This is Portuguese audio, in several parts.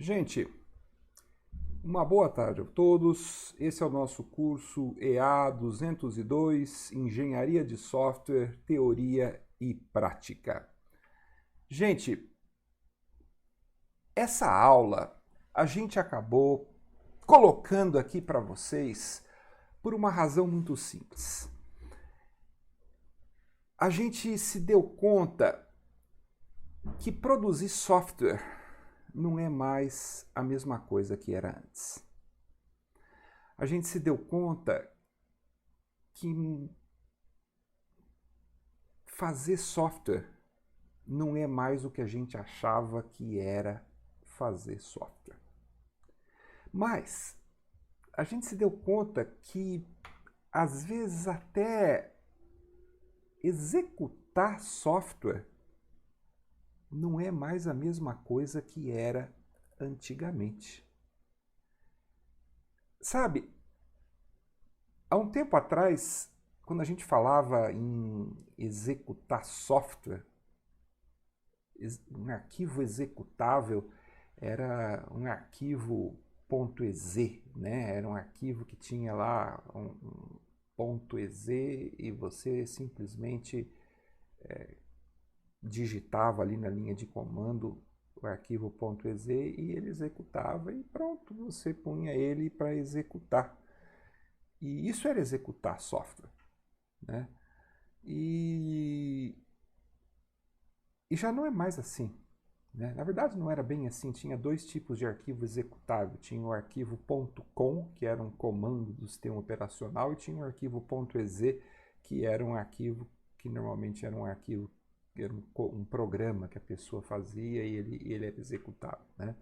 Gente, uma boa tarde a todos. Esse é o nosso curso EA 202, Engenharia de Software, Teoria e Prática. Gente, essa aula a gente acabou colocando aqui para vocês por uma razão muito simples. A gente se deu conta que produzir software não é mais a mesma coisa que era antes. A gente se deu conta que fazer software não é mais o que a gente achava que era fazer software. Mas a gente se deu conta que às vezes até executar software não é mais a mesma coisa que era antigamente. Sabe, há um tempo atrás, quando a gente falava em executar software, um arquivo executável era um arquivo .exe, né? Era um arquivo que tinha lá um .exe e você simplesmente digitava ali na linha de comando o arquivo .exe e ele executava e pronto, você punha ele para executar. E isso era executar software, né? E já não é mais assim. Né? Na verdade, não era bem assim. Tinha dois tipos de arquivo executável. Tinha o arquivo .com, que era um comando do sistema operacional, e tinha o arquivo .exe, que era um arquivo que normalmente era um arquivo, era um programa que a pessoa fazia e ele era executado. Né?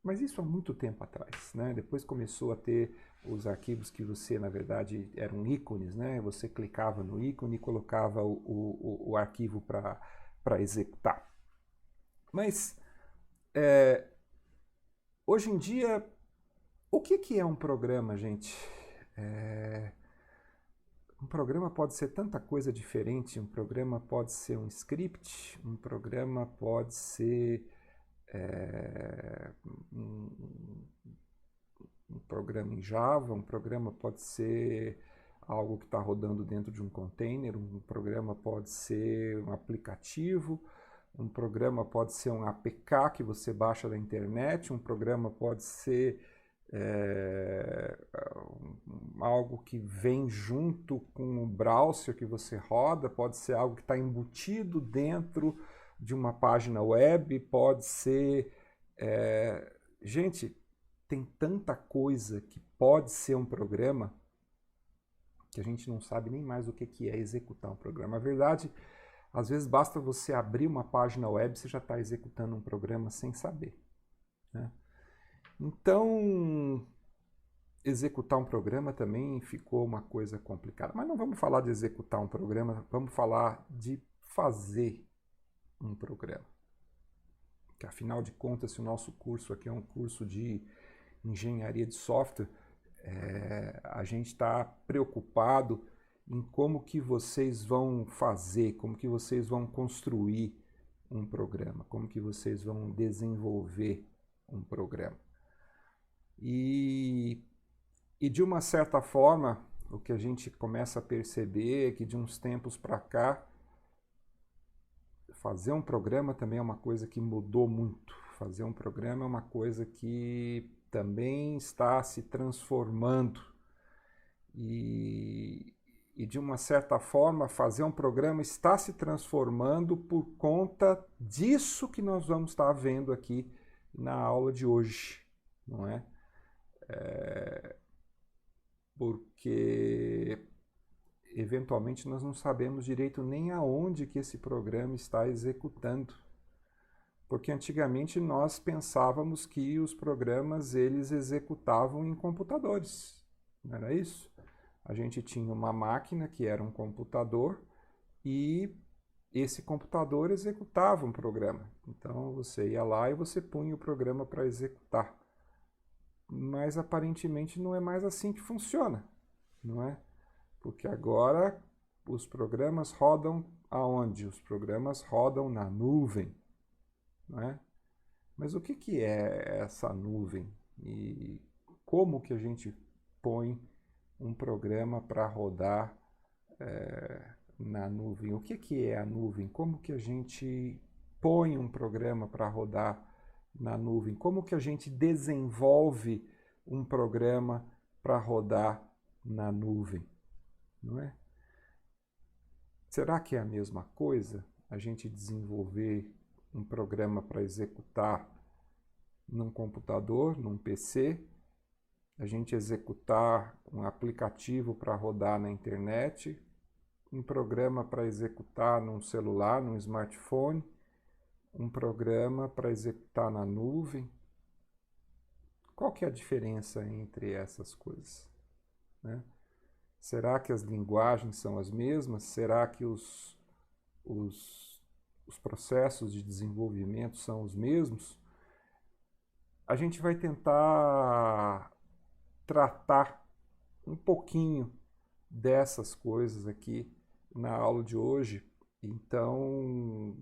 Mas isso há muito tempo atrás. Né? Depois começou a ter os arquivos que você, na verdade, eram ícones. Né? Você clicava no ícone e colocava o arquivo para executar. Mas, hoje em dia, o que é um programa, gente? Um programa pode ser tanta coisa diferente. Um programa pode ser um script, um programa pode ser um, um programa em Java, um programa pode ser algo que está rodando dentro de um container, um programa pode ser um aplicativo, um programa pode ser um APK que você baixa da internet, um programa pode ser algo que vem junto com o browser que você roda, pode ser algo que está embutido dentro de uma página web, pode ser... Gente, tem tanta coisa que pode ser um programa que a gente não sabe nem mais o que é executar um programa. Na verdade, às vezes basta você abrir uma página web e você já está executando um programa sem saber. Né? Então, executar um programa também ficou uma coisa complicada. Mas não vamos falar de executar um programa, vamos falar de fazer um programa. Que afinal de contas, se o nosso curso aqui é um curso de engenharia de software, a gente está preocupado em como que vocês vão fazer, como que vocês vão construir um programa, como que vocês vão desenvolver um programa. E de uma certa forma, o que a gente começa a perceber é que de uns tempos para cá, fazer um programa também é uma coisa que mudou muito. Fazer um programa é uma coisa que também está se transformando. E de uma certa forma, fazer um programa está se transformando por conta disso que nós vamos estar vendo aqui na aula de hoje, não é? Porque eventualmente nós não sabemos direito nem aonde que esse programa está executando. Porque antigamente nós pensávamos que os programas eles executavam em computadores, não era isso? A gente tinha uma máquina que era um computador e esse computador executava um programa. Então você ia lá e você punha o programa para executar. Mas aparentemente não é mais assim que funciona, não é? Porque agora os programas rodam aonde? Os programas rodam na nuvem, não é? Mas o que é essa nuvem? E como que a gente põe um programa para rodar na nuvem? O que é a nuvem? Como que a gente põe um programa para rodar na nuvem? Como que a gente desenvolve um programa para rodar na nuvem? Não é? Será que é a mesma coisa a gente desenvolver um programa para executar num computador, num PC, a gente executar um aplicativo para rodar na internet, um programa para executar num celular, num smartphone, um programa para executar na nuvem? Qual que é a diferença entre essas coisas, né? Será que as linguagens são as mesmas? Será que os processos de desenvolvimento são os mesmos? A gente vai tentar tratar um pouquinho dessas coisas aqui na aula de hoje. Então,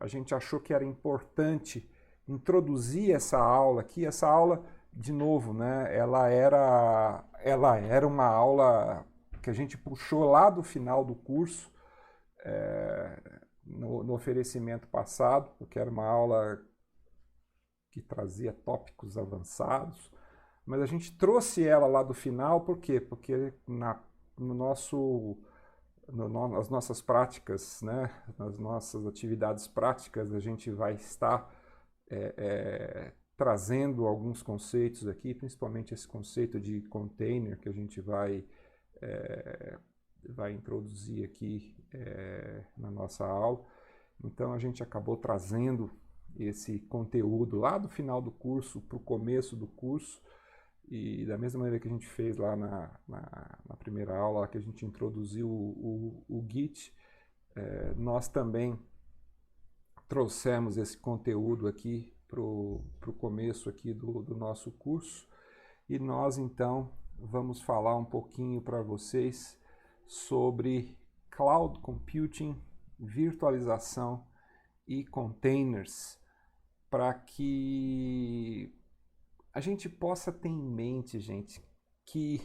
a gente achou que era importante introduzir essa aula aqui. Essa aula, de novo, né, ela era uma aula que a gente puxou lá do final do curso, no oferecimento passado, porque era uma aula que trazia tópicos avançados, mas a gente trouxe ela lá do final, por quê? Porque nas nossas práticas, né, nas nossas atividades práticas, a gente vai estar trazendo alguns conceitos aqui, principalmente esse conceito de container que a gente vai introduzir aqui na nossa aula. Então a gente acabou trazendo esse conteúdo lá do final do curso para o começo do curso, e da mesma maneira que a gente fez lá na primeira aula, que a gente introduziu o Git, nós também trouxemos esse conteúdo aqui para o começo aqui do nosso curso, e nós então vamos falar um pouquinho para vocês sobre Cloud Computing, virtualização e containers, para que a gente possa ter em mente, gente, que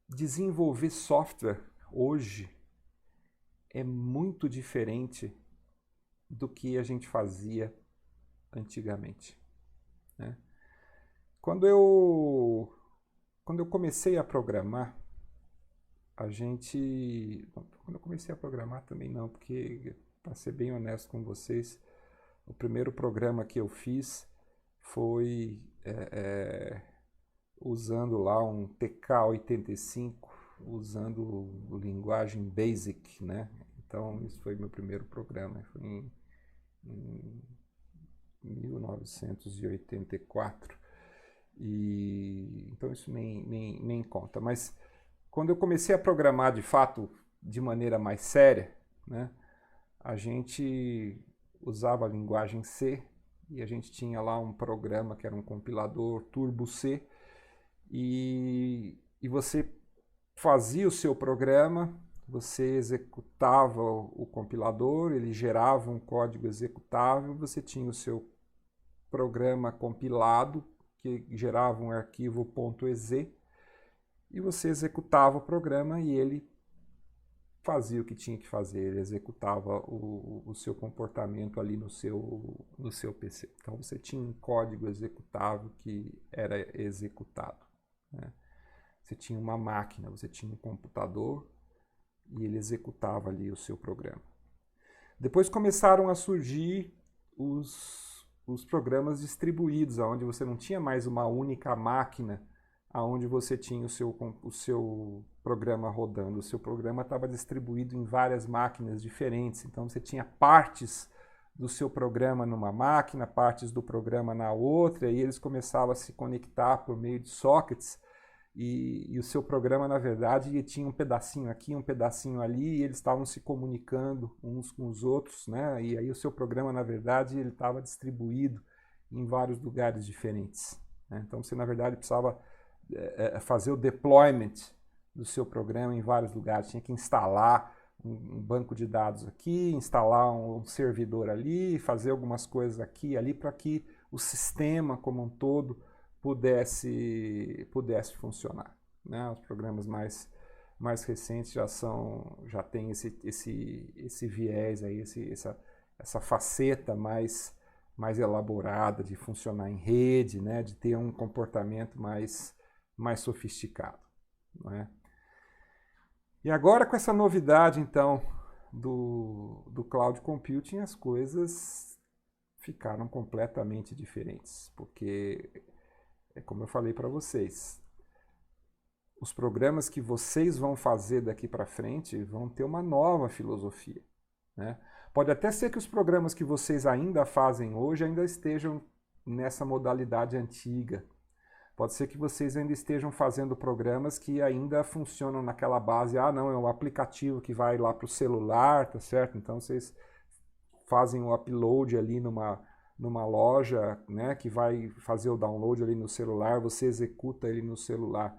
desenvolver software hoje é muito diferente do que a gente fazia antigamente, né? Quando eu comecei a programar, quando eu comecei a programar também não, porque, para ser bem honesto com vocês, o primeiro programa que eu fiz foi usando lá um TK-85, usando linguagem BASIC, né? Então, isso foi meu primeiro programa, foi em 1984. Então, isso nem conta. Mas, quando eu comecei a programar, de fato, de maneira mais séria, né, a gente usava a linguagem C, e a gente tinha lá um programa que era um compilador Turbo C, e você fazia o seu programa, você executava o compilador, ele gerava um código executável, você tinha o seu programa compilado, que gerava um arquivo .exe, e você executava o programa e ele fazia o que tinha que fazer, ele executava o seu comportamento ali no seu PC. Então você tinha um código executável que era executado, né? Você tinha uma máquina, você tinha um computador e ele executava ali o seu programa. Depois começaram a surgir os programas distribuídos, onde você não tinha mais uma única máquina onde você tinha o seu programa rodando. O seu programa estava distribuído em várias máquinas diferentes. Então você tinha partes do seu programa numa máquina, partes do programa na outra, e eles começavam a se conectar por meio de sockets. E o seu programa, na verdade, tinha um pedacinho aqui, um pedacinho ali, e eles estavam se comunicando uns com os outros, né? E aí o seu programa, na verdade, ele estava distribuído em vários lugares diferentes, né? Então você, na verdade, precisava fazer o deployment do seu programa em vários lugares. Tinha que instalar um banco de dados aqui, instalar um servidor ali, fazer algumas coisas aqui e ali para que o sistema como um todo pudesse funcionar, né? Os programas mais recentes já têm esse viés aí, essa faceta mais elaborada de funcionar em rede, né? De ter um comportamento mais sofisticado, não é? E agora com essa novidade, então, do cloud computing, as coisas ficaram completamente diferentes, porque, é como eu falei para vocês, os programas que vocês vão fazer daqui para frente vão ter uma nova filosofia, né? Pode até ser que os programas que vocês ainda fazem hoje ainda estejam nessa modalidade antiga. Pode ser que vocês ainda estejam fazendo programas que ainda funcionam naquela base, não, é um aplicativo que vai lá para o celular, tá certo? Então vocês fazem o upload ali numa loja, né, que vai fazer o download ali no celular, você executa ele no celular.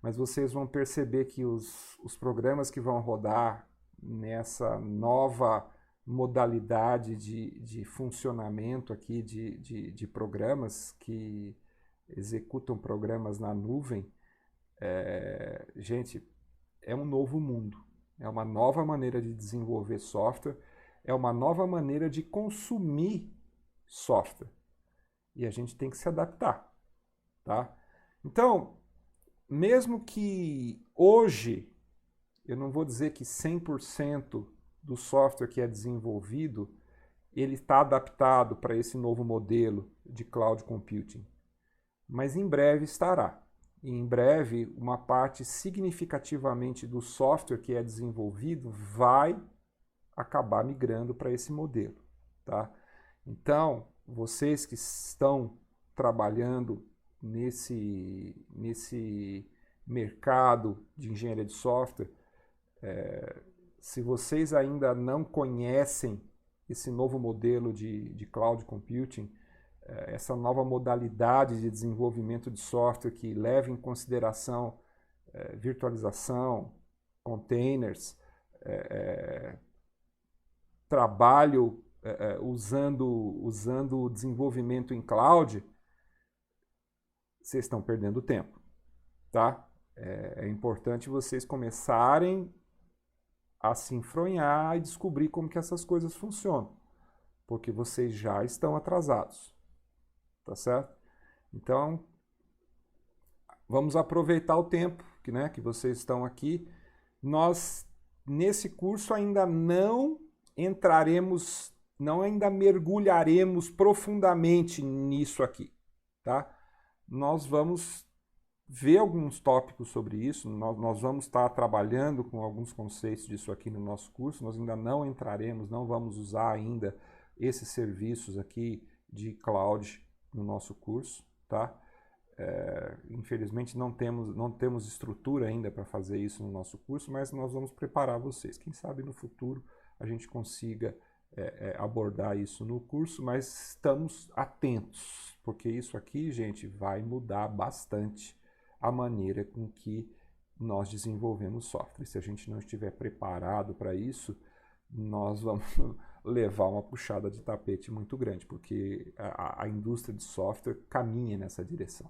Mas vocês vão perceber que os programas que vão rodar nessa nova modalidade de funcionamento aqui de programas que executam programas na nuvem, gente, é um novo mundo. É uma nova maneira de desenvolver software, é uma nova maneira de consumir software. E a gente tem que se adaptar, tá? Então, mesmo que hoje, eu não vou dizer que 100% do software que é desenvolvido, ele está adaptado para esse novo modelo de cloud computing. Mas em breve estará. E em breve, uma parte significativamente do software que é desenvolvido vai acabar migrando para esse modelo, tá? Então, vocês que estão trabalhando nesse mercado de engenharia de software, se vocês ainda não conhecem esse novo modelo de cloud computing, essa nova modalidade de desenvolvimento de software que leva em consideração virtualização, containers, trabalho usando o desenvolvimento em cloud, vocês estão perdendo tempo, tá? É importante vocês começarem a se enfronhar e descobrir como que essas coisas funcionam, porque vocês já estão atrasados, tá certo? Então, vamos aproveitar o tempo que vocês estão aqui. Nós, nesse curso, ainda não entraremos, ainda mergulharemos profundamente nisso aqui, tá? Nós vamos ver alguns tópicos sobre isso, nós vamos estar trabalhando com alguns conceitos disso aqui no nosso curso, nós ainda não entraremos, não vamos usar ainda esses serviços aqui de cloud no nosso curso, tá? Infelizmente não temos estrutura ainda para fazer isso no nosso curso, mas nós vamos preparar vocês. Quem sabe no futuro a gente consiga abordar isso no curso, mas estamos atentos, porque isso aqui, gente, vai mudar bastante a maneira com que nós desenvolvemos software. Se a gente não estiver preparado para isso, nós vamos levar uma puxada de tapete muito grande, porque a indústria de software caminha nessa direção,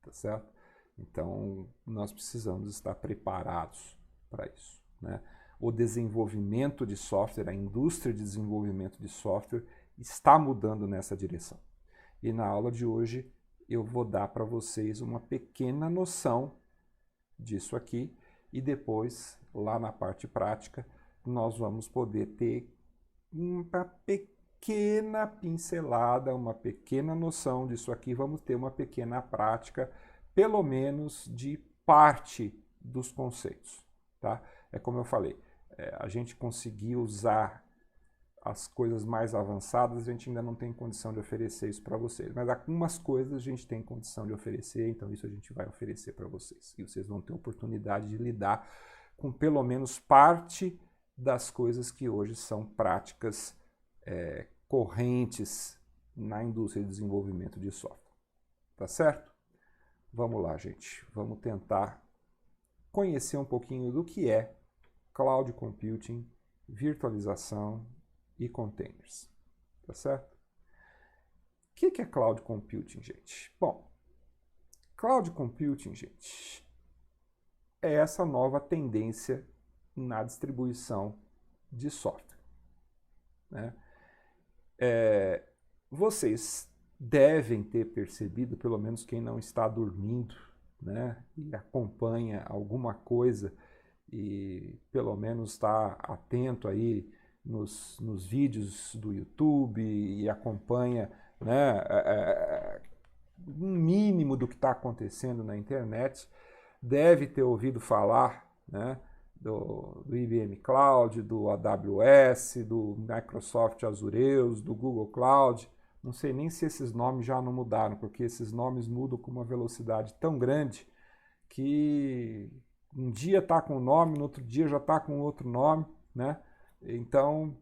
tá certo? Então, nós precisamos estar preparados para isso, né? O desenvolvimento de software, a indústria de desenvolvimento de software está mudando nessa direção. E na aula de hoje eu vou dar para vocês uma pequena noção disso aqui e depois, lá na parte prática, nós vamos poder ter uma pequena pincelada, uma pequena noção disso aqui, vamos ter uma pequena prática, pelo menos de parte dos conceitos, tá? É como eu falei, a gente conseguir usar as coisas mais avançadas, a gente ainda não tem condição de oferecer isso para vocês. Mas algumas coisas a gente tem condição de oferecer, então isso a gente vai oferecer para vocês. E vocês vão ter oportunidade de lidar com pelo menos parte das coisas que hoje são práticas correntes na indústria de desenvolvimento de software. Tá certo? Vamos lá, gente. Vamos tentar conhecer um pouquinho do que é cloud computing, virtualização e containers. Tá certo? O que é cloud computing, gente? Bom, cloud computing, gente, é essa nova tendência na distribuição de software, né? Vocês devem ter percebido, pelo menos quem não está dormindo, né, e acompanha alguma coisa e pelo menos está atento aí nos vídeos do YouTube e acompanha, né, um mínimo do que está acontecendo na internet, deve ter ouvido falar, né, do IBM Cloud, do AWS, do Microsoft Azureus, do Google Cloud. Não sei nem se esses nomes já não mudaram, porque esses nomes mudam com uma velocidade tão grande que um dia está com um nome, no outro dia já está com outro nome, né? Então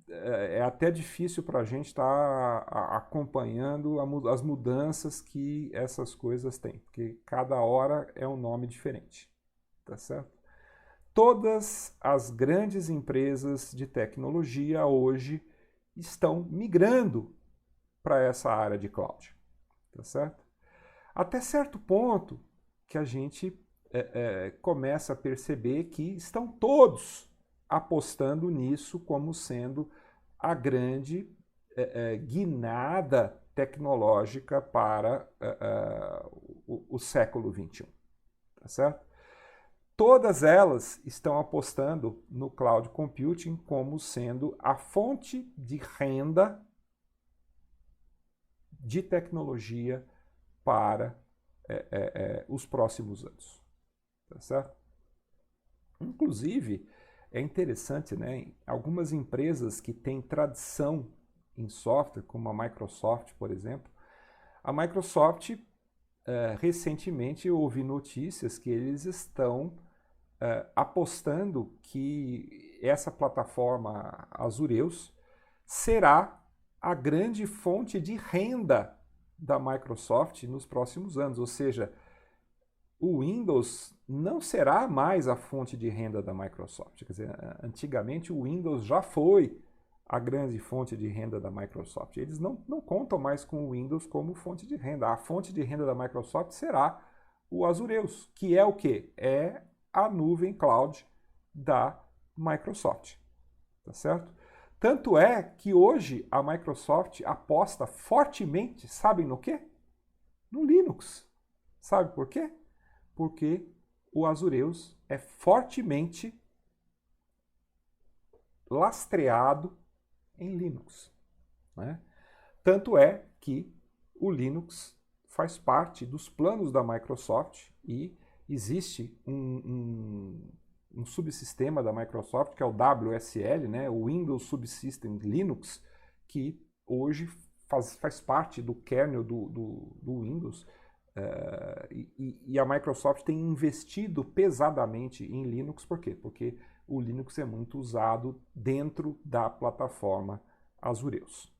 é até difícil para a gente estar acompanhando as mudanças que essas coisas têm, porque cada hora é um nome diferente, tá certo? Todas as grandes empresas de tecnologia hoje estão migrando para essa área de cloud, tá certo? Até certo ponto que a gente começa a perceber que estão todos apostando nisso como sendo a grande guinada tecnológica para o século XXI, tá certo? Todas elas estão apostando no cloud computing como sendo a fonte de renda de tecnologia para os próximos anos. Tá certo? Inclusive, é interessante, né? Algumas empresas que têm tradição em software, como a Microsoft, por exemplo, a Microsoft, recentemente eu ouvi notícias que eles estão apostando que essa plataforma Azureus será a grande fonte de renda da Microsoft nos próximos anos, ou seja, o Windows não será mais a fonte de renda da Microsoft. Quer dizer, antigamente o Windows já foi a grande fonte de renda da Microsoft. Eles não contam mais com o Windows como fonte de renda. A fonte de renda da Microsoft será o Azureus, que é o quê? É a nuvem cloud da Microsoft. Tá certo? Tanto é que hoje a Microsoft aposta fortemente, sabem no quê? No Linux. Sabe por quê? Porque o Azureus é fortemente lastreado em Linux, né? Tanto é que o Linux faz parte dos planos da Microsoft e existe um subsistema da Microsoft que é o WSL, né? O Windows Subsystem Linux, que hoje faz parte do kernel do Windows. E a Microsoft tem investido pesadamente em Linux, por quê? Porque o Linux é muito usado dentro da plataforma Azureus,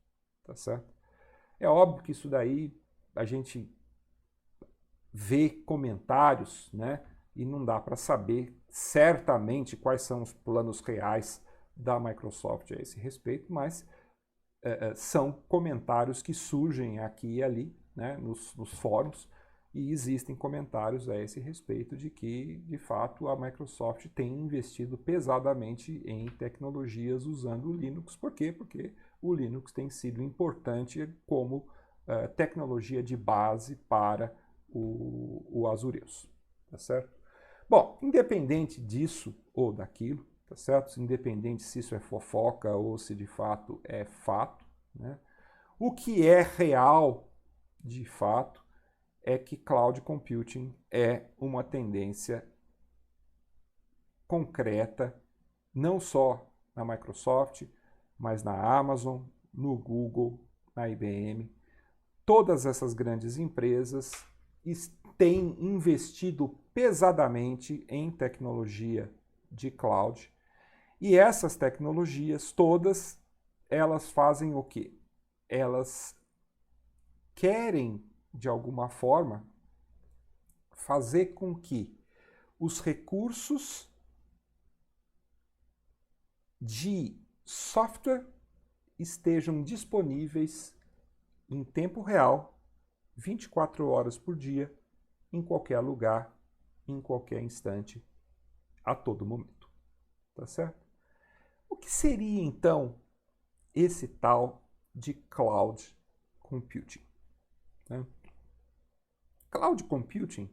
tá certo? É óbvio que isso daí a gente vê comentários, né? E não dá para saber certamente quais são os planos reais da Microsoft a esse respeito, mas são comentários que surgem aqui e ali, né, nos fóruns, e existem comentários a esse respeito de que, de fato, a Microsoft tem investido pesadamente em tecnologias usando o Linux. Por quê? Porque o Linux tem sido importante como tecnologia de base para o Azureus. Tá certo? Bom, independente disso ou daquilo, tá certo? Independente se isso é fofoca ou se de fato é fato, né? O que é real, de fato, é que cloud computing é uma tendência concreta, não só na Microsoft, mas na Amazon, no Google, na IBM. Todas essas grandes empresas têm investido pesadamente em tecnologia de cloud. E essas tecnologias todas, elas fazem o quê? Elas querem, de alguma forma, fazer com que os recursos de software estejam disponíveis em tempo real, 24 horas por dia, em qualquer lugar, em qualquer instante, a todo momento. Tá certo? O que seria, então, esse tal de cloud computing? Né? Cloud computing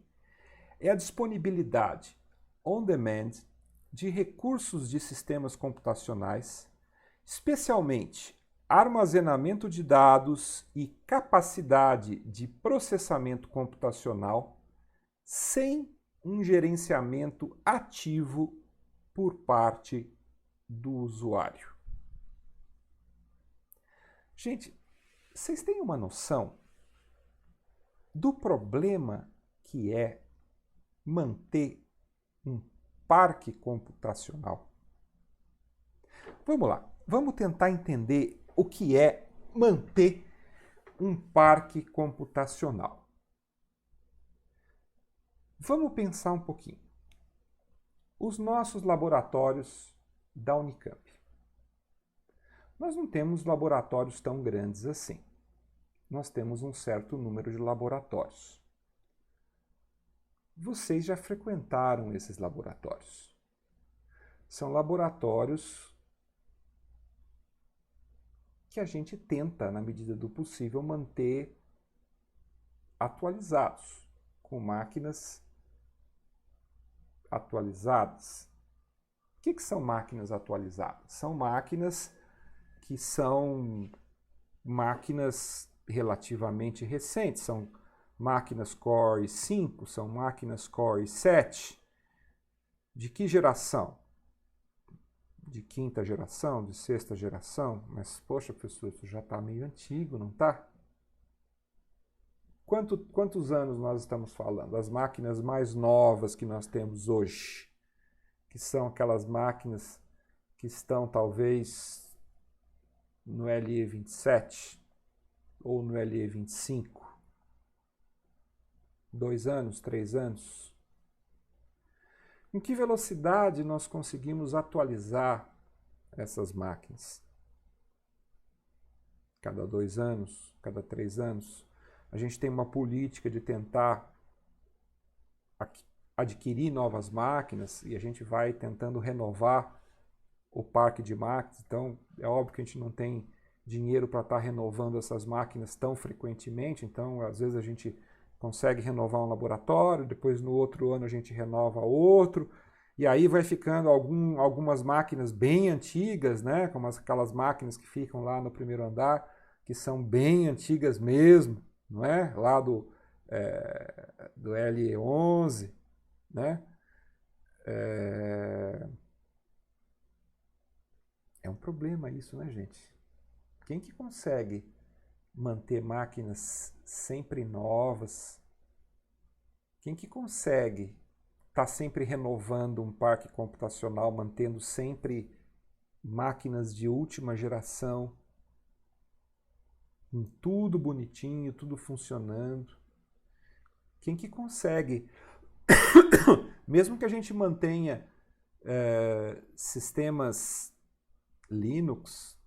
é a disponibilidade on demand de recursos de sistemas computacionais, especialmente armazenamento de dados e capacidade de processamento computacional, sem um gerenciamento ativo por parte do usuário. Gente, vocês têm uma noção do problema que é manter um parque computacional? Vamos lá, vamos tentar entender o que é manter um parque computacional. Vamos pensar um pouquinho. Os nossos laboratórios da Unicamp. Nós não temos laboratórios tão grandes assim. Nós temos um certo número de laboratórios. Vocês já frequentaram esses laboratórios. São laboratórios que a gente tenta, na medida do possível, manter atualizados, com máquinas atualizadas. O que são máquinas atualizadas? São máquinas que são máquinas relativamente recentes, são máquinas Core 5, são máquinas Core 7. De que geração? De quinta geração, de sexta geração? Mas, poxa, professor, isso já está meio antigo, não está? Quantos anos nós estamos falando? As máquinas mais novas que nós temos hoje, que são aquelas máquinas que estão talvez no LE27 ou no LE25. 2 anos, 3 anos. Em que velocidade nós conseguimos atualizar essas máquinas? Cada 2 anos, cada 3 anos. A gente tem uma política de tentar adquirir novas máquinas e a gente vai tentando renovar o parque de máquinas. Então, é óbvio que a gente não tem dinheiro para estar renovando essas máquinas tão frequentemente. Então, às vezes a gente consegue renovar um laboratório, depois no outro ano a gente renova outro, e aí vai ficando algumas máquinas bem antigas, né? Como aquelas máquinas que ficam lá no primeiro andar, que são bem antigas mesmo, não é? Lá do LE11, né? É um problema isso, né, gente? Quem que consegue manter máquinas sempre novas? Quem que consegue estar sempre renovando um parque computacional, mantendo sempre máquinas de última geração, com tudo bonitinho, tudo funcionando? Quem que consegue, mesmo que a gente mantenha sistemas Linux,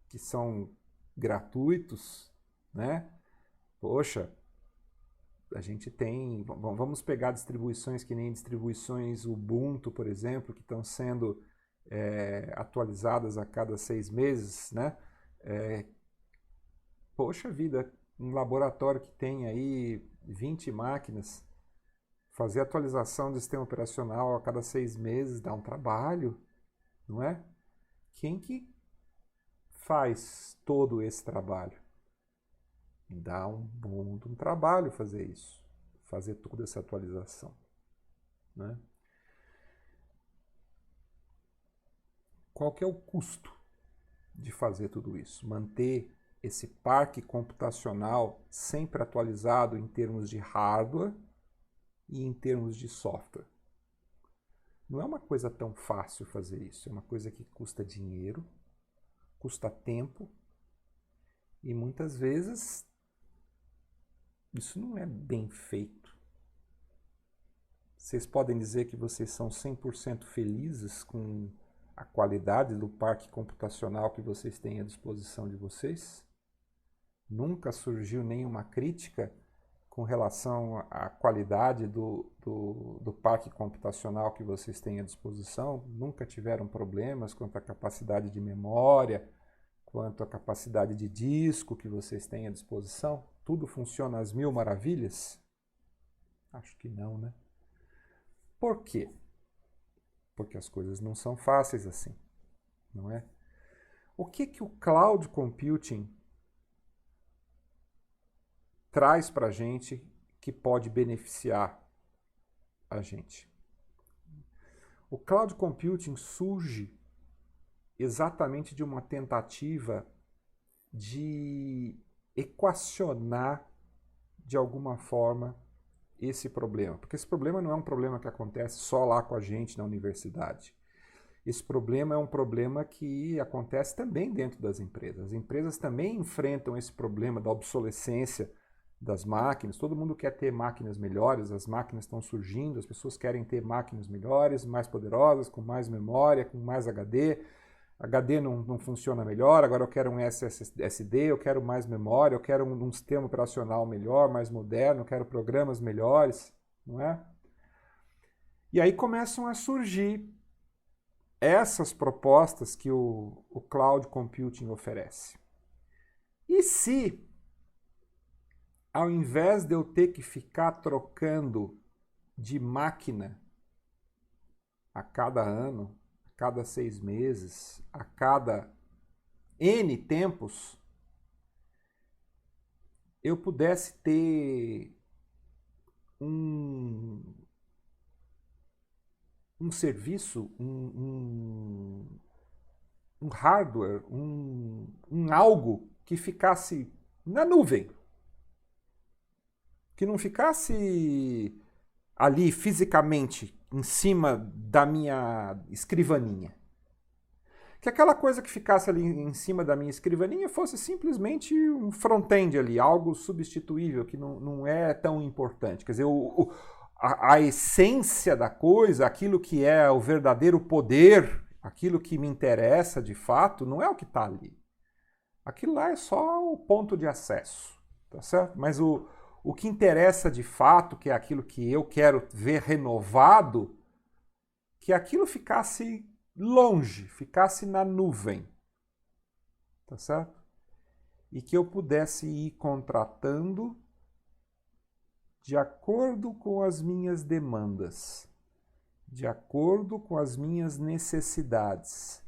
que são gratuitos, né? Poxa, a gente tem, vamos pegar distribuições que nem distribuições Ubuntu, por exemplo, que estão sendo atualizadas a cada 6 meses, né? Poxa vida, um laboratório que tem aí 20 máquinas, fazer atualização do sistema operacional a cada 6 meses dá um trabalho, não é? Quem que faz todo esse trabalho? Dá um bom trabalho fazer isso, fazer toda essa atualização, né? Qual que é o custo de fazer tudo isso? Manter esse parque computacional sempre atualizado em termos de hardware e em termos de software. Não é uma coisa tão fácil fazer isso, é uma coisa que custa dinheiro, custa tempo e muitas vezes isso não é bem feito. Vocês podem dizer que vocês são 100% felizes com a qualidade do parque computacional que vocês têm à disposição de vocês? Nunca surgiu nenhuma crítica com relação à qualidade do parque computacional que vocês têm à disposição? Nunca tiveram problemas quanto à capacidade de memória, quanto à capacidade de disco que vocês têm à disposição? Tudo funciona às mil maravilhas? Acho que não, né? Por quê? Porque as coisas não são fáceis assim, não é? O que o cloud computing traz para a gente que pode beneficiar a gente? O cloud computing surge exatamente de uma tentativa de equacionar de alguma forma esse problema. Porque esse problema não é um problema que acontece só lá com a gente na universidade. Esse problema é um problema que acontece também dentro das empresas. As empresas também enfrentam esse problema da obsolescência das máquinas. Todo mundo quer ter máquinas melhores, as máquinas estão surgindo, as pessoas querem ter máquinas melhores, mais poderosas, com mais memória, com mais HD. HD não funciona melhor, agora eu quero um SSD, eu quero mais memória, eu quero um sistema operacional melhor, mais moderno, eu quero programas melhores, não é? E aí começam a surgir essas propostas que o cloud computing oferece. E se, ao invés de eu ter que ficar trocando de máquina a cada ano, a cada 6 meses, a cada N tempos, eu pudesse ter um serviço, um hardware, um algo que ficasse na nuvem, que não ficasse ali fisicamente em cima da minha escrivaninha. Que aquela coisa que ficasse ali em cima da minha escrivaninha fosse simplesmente um front-end ali, algo substituível, que não é tão importante. Quer dizer, a essência da coisa, aquilo que é o verdadeiro poder, aquilo que me interessa de fato, não é o que está ali. Aquilo lá é só o ponto de acesso, tá certo? Mas o que interessa de fato, que é aquilo que eu quero ver renovado, que aquilo ficasse longe, ficasse na nuvem, tá certo? E que eu pudesse ir contratando de acordo com as minhas demandas, de acordo com as minhas necessidades,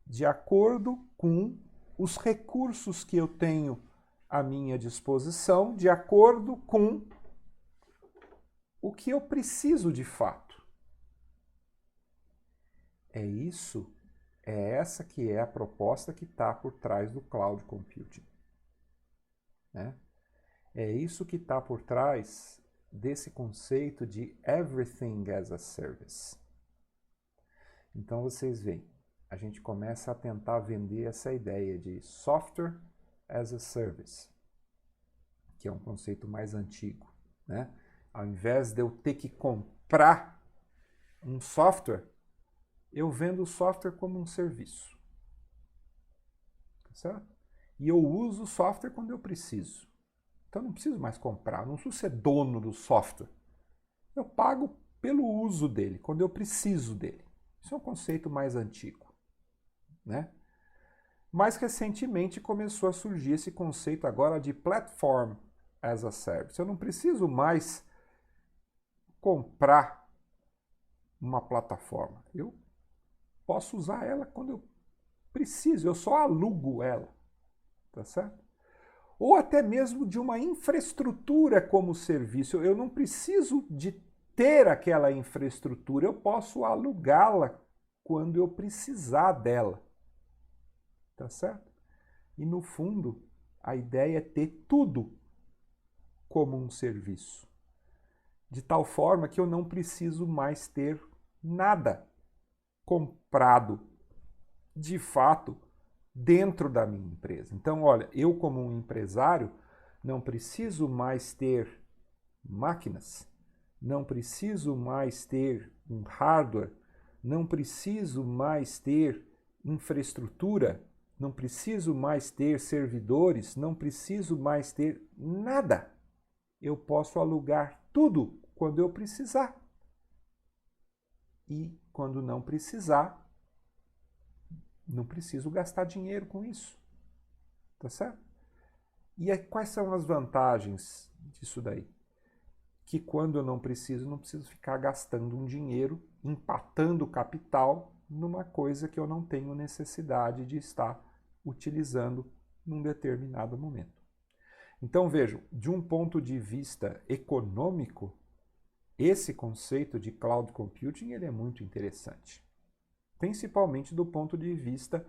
de acordo com os recursos que eu tenho à minha disposição, de acordo com o que eu preciso de fato. É essa que é a proposta que está por trás do cloud computing, né? É isso que está por trás desse conceito de everything as a service. Então vocês veem, a gente começa a tentar vender essa ideia de software as a service, que é um conceito mais antigo, né? Ao invés de eu ter que comprar um software, eu vendo o software como um serviço, tá certo? E eu uso o software quando eu preciso. Então não preciso mais comprar, não preciso ser dono do software. Eu pago pelo uso dele, quando eu preciso dele. Isso é um conceito mais antigo, né? Mais recentemente começou a surgir esse conceito agora de platform as a service. Eu não preciso mais comprar uma plataforma. Eu posso usar ela quando eu preciso, eu só alugo ela, tá certo? Ou até mesmo de uma infraestrutura como serviço. Eu não preciso de ter aquela infraestrutura, eu posso alugá-la quando eu precisar dela. Tá certo? E no fundo, a ideia é ter tudo como um serviço. De tal forma que eu não preciso mais ter nada comprado de fato dentro da minha empresa. Então, olha, eu como um empresário não preciso mais ter máquinas, não preciso mais ter um hardware, não preciso mais ter infraestrutura, não preciso mais ter servidores, não preciso mais ter nada. Eu posso alugar tudo quando eu precisar. E quando não precisar, não preciso gastar dinheiro com isso. Tá certo? E aí, quais são as vantagens disso daí? Que quando eu não preciso ficar gastando um dinheiro, empatando capital numa coisa que eu não tenho necessidade de estar utilizando num determinado momento. Então vejam, de um ponto de vista econômico, esse conceito de cloud computing ele é muito interessante, principalmente do ponto de vista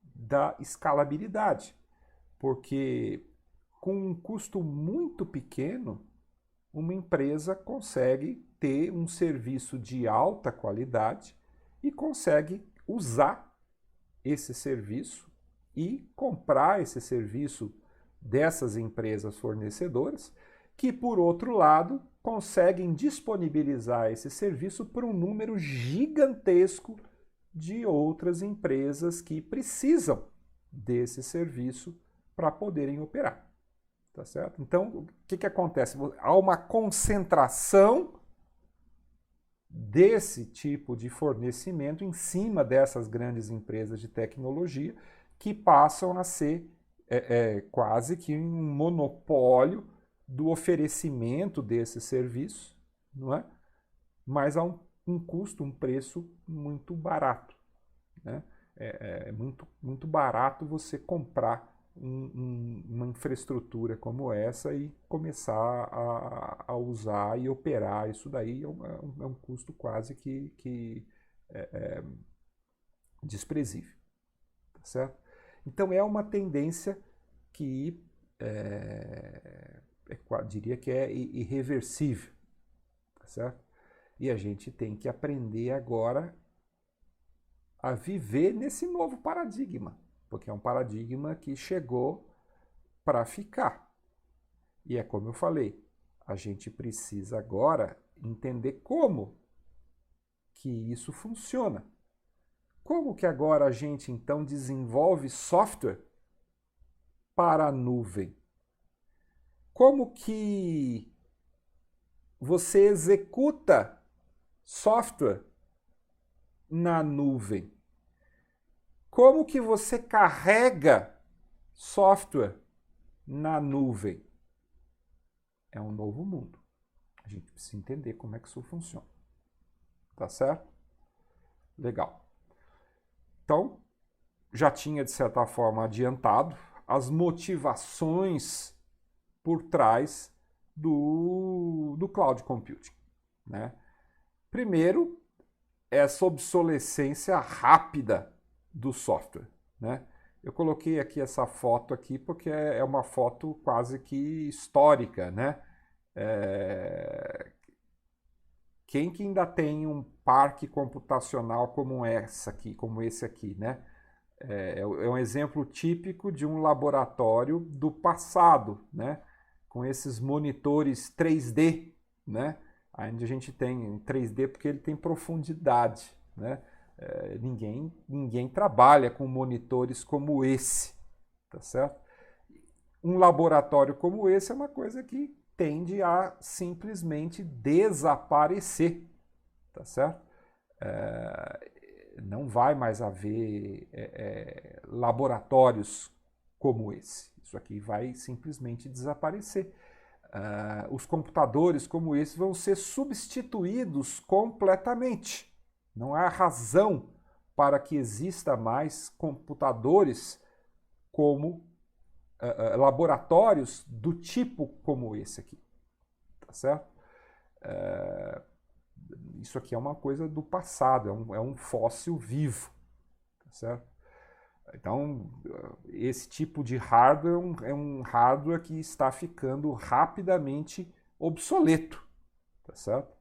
da escalabilidade, porque com um custo muito pequeno, uma empresa consegue ter um serviço de alta qualidade e consegue usar esse serviço e comprar esse serviço dessas empresas fornecedoras, que, por outro lado, conseguem disponibilizar esse serviço para um número gigantesco de outras empresas que precisam desse serviço para poderem operar. Tá certo? Então, o que acontece? Há uma concentração desse tipo de fornecimento em cima dessas grandes empresas de tecnologia que passam a ser quase que um monopólio do oferecimento desse serviço, não é? Mas a um custo, um preço muito barato. Né? É muito barato você comprar uma infraestrutura como essa e começar a usar e operar isso daí é um custo quase que desprezível, tá certo? Então é uma tendência que diria que é irreversível, tá certo? E a gente tem que aprender agora a viver nesse novo paradigma, porque é um paradigma que chegou para ficar. E é como eu falei, a gente precisa agora entender como que isso funciona. Como que agora a gente então desenvolve software para a nuvem? Como que você executa software na nuvem? Como que você carrega software na nuvem? É um novo mundo. A gente precisa entender como é que isso funciona. Tá certo? Legal. Então, já tinha, de certa forma, adiantado as motivações por trás do cloud computing. Né? Primeiro, essa obsolescência rápida do software. Né? Eu coloquei aqui essa foto aqui porque é uma foto quase que histórica. Né? Quem que ainda tem um parque computacional como esse aqui, né? É um exemplo típico de um laboratório do passado, né? Com esses monitores 3D, né? Onde a gente tem 3D porque ele tem profundidade, né? Ninguém trabalha com monitores como esse, tá certo? Um laboratório como esse é uma coisa que tende a simplesmente desaparecer, tá certo? Não vai mais haver laboratórios como esse. Isso aqui vai simplesmente desaparecer. Os computadores como esse vão ser substituídos completamente. Não há razão para que exista mais computadores como laboratórios do tipo como esse aqui. Tá certo? Isso aqui é uma coisa do passado, é um fóssil vivo. Tá certo? Então, esse tipo de hardware é um hardware que está ficando rapidamente obsoleto. Tá certo?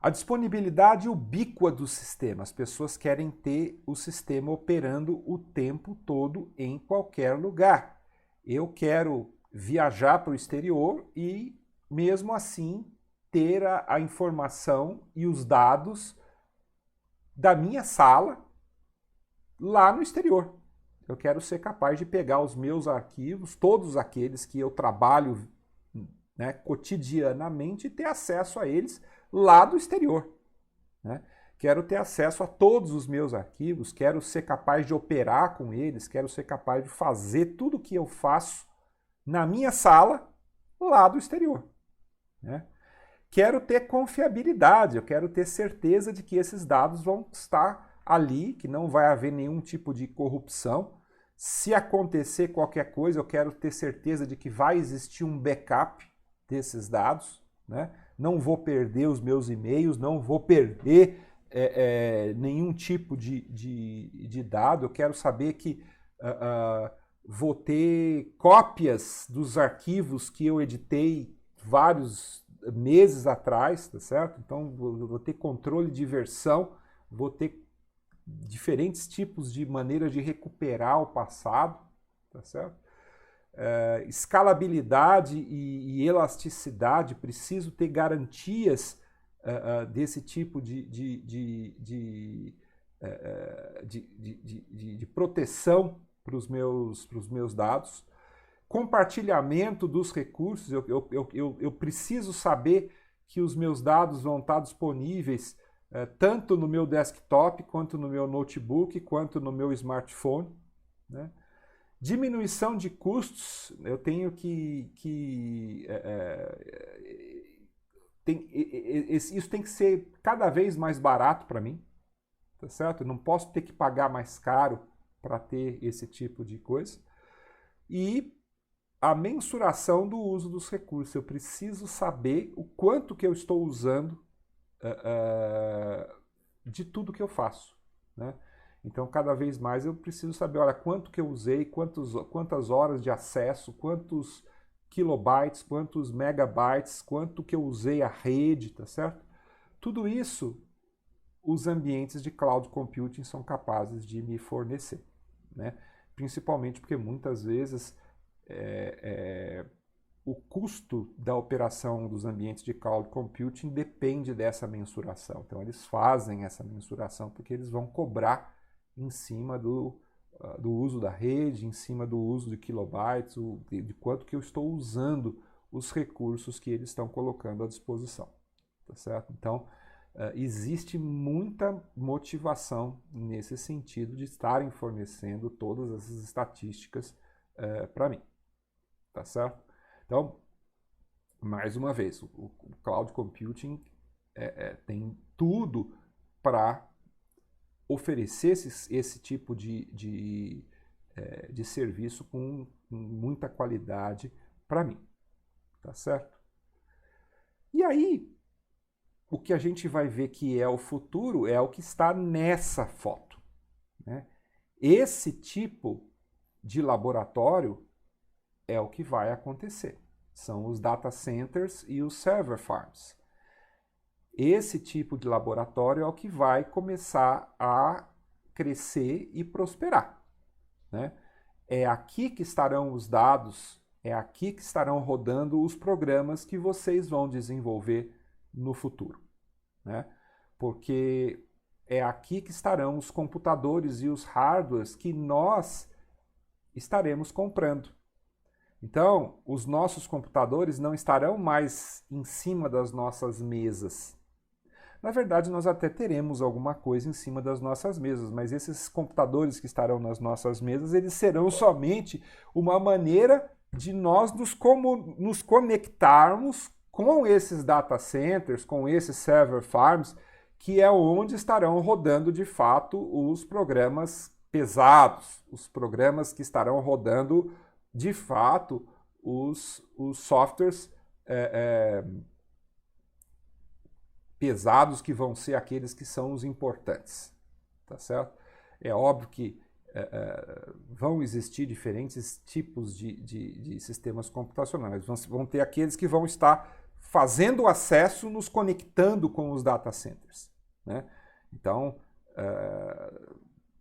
A disponibilidade ubíqua do sistema. As pessoas querem ter o sistema operando o tempo todo em qualquer lugar. Eu quero viajar para o exterior e, mesmo assim, ter a informação e os dados da minha sala lá no exterior. Eu quero ser capaz de pegar os meus arquivos, todos aqueles que eu trabalho, né, cotidianamente, e ter acesso a eles lá do exterior. Né? Quero ter acesso a todos os meus arquivos, quero ser capaz de operar com eles, quero ser capaz de fazer tudo o que eu faço na minha sala lá do exterior. Né? Quero ter confiabilidade, eu quero ter certeza de que esses dados vão estar ali, que não vai haver nenhum tipo de corrupção. Se acontecer qualquer coisa, eu quero ter certeza de que vai existir um backup desses dados. Né? Não vou perder os meus e-mails, não vou perder nenhum tipo de dado. Eu quero saber que vou ter cópias dos arquivos que eu editei vários meses atrás, tá certo? Então vou ter controle de versão, vou ter diferentes tipos de maneiras de recuperar o passado, tá certo? Escalabilidade e elasticidade, preciso ter garantias desse tipo de proteção para os meus dados. Compartilhamento dos recursos, eu preciso saber que os meus dados vão estar disponíveis tanto no meu desktop, quanto no meu notebook, quanto no meu smartphone. Né? Diminuição de custos, eu tenho isso tem que ser cada vez mais barato para mim, tá certo? Eu não posso ter que pagar mais caro para ter esse tipo de coisa. E a mensuração do uso dos recursos. Eu preciso saber o quanto que eu estou usando de tudo que eu faço. Né? Então, cada vez mais eu preciso saber, olha, quanto que eu usei, quantas horas de acesso, quantos kilobytes, quantos megabytes, quanto que eu usei a rede, tá certo? Tudo isso, os ambientes de cloud computing são capazes de me fornecer. Né? Principalmente porque muitas vezes o custo da operação dos ambientes de cloud computing depende dessa mensuração. Então, eles fazem essa mensuração porque eles vão cobrar em cima do uso da rede, em cima do uso de kilobytes, de quanto que eu estou usando os recursos que eles estão colocando à disposição. Tá certo? Então, existe muita motivação nesse sentido de estarem fornecendo todas essas estatísticas para mim. Tá certo? Então, mais uma vez, o cloud computing tem tudo para oferecer esse tipo de serviço com muita qualidade para mim. Tá certo? E aí, o que a gente vai ver que é o futuro é o que está nessa foto. Né? Esse tipo de laboratório é o que vai acontecer. São os data centers e os server farms. Esse tipo de laboratório é o que vai começar a crescer e prosperar. Né? É aqui que estarão os dados, é aqui que estarão rodando os programas que vocês vão desenvolver no futuro. Né? Porque é aqui que estarão os computadores e os hardwares que nós estaremos comprando. Então, os nossos computadores não estarão mais em cima das nossas mesas. Na verdade, nós até teremos alguma coisa em cima das nossas mesas, mas esses computadores que estarão nas nossas mesas, eles serão somente uma maneira de nós nos conectarmos com esses data centers, com esses server farms, que é onde estarão rodando de fato os programas pesados, os programas que estarão rodando de fato os softwares pesados, que vão ser aqueles que são os importantes, tá certo? É óbvio que vão existir diferentes tipos de sistemas computacionais. Vão ter aqueles que vão estar fazendo o acesso, nos conectando com os data centers. Né? Então,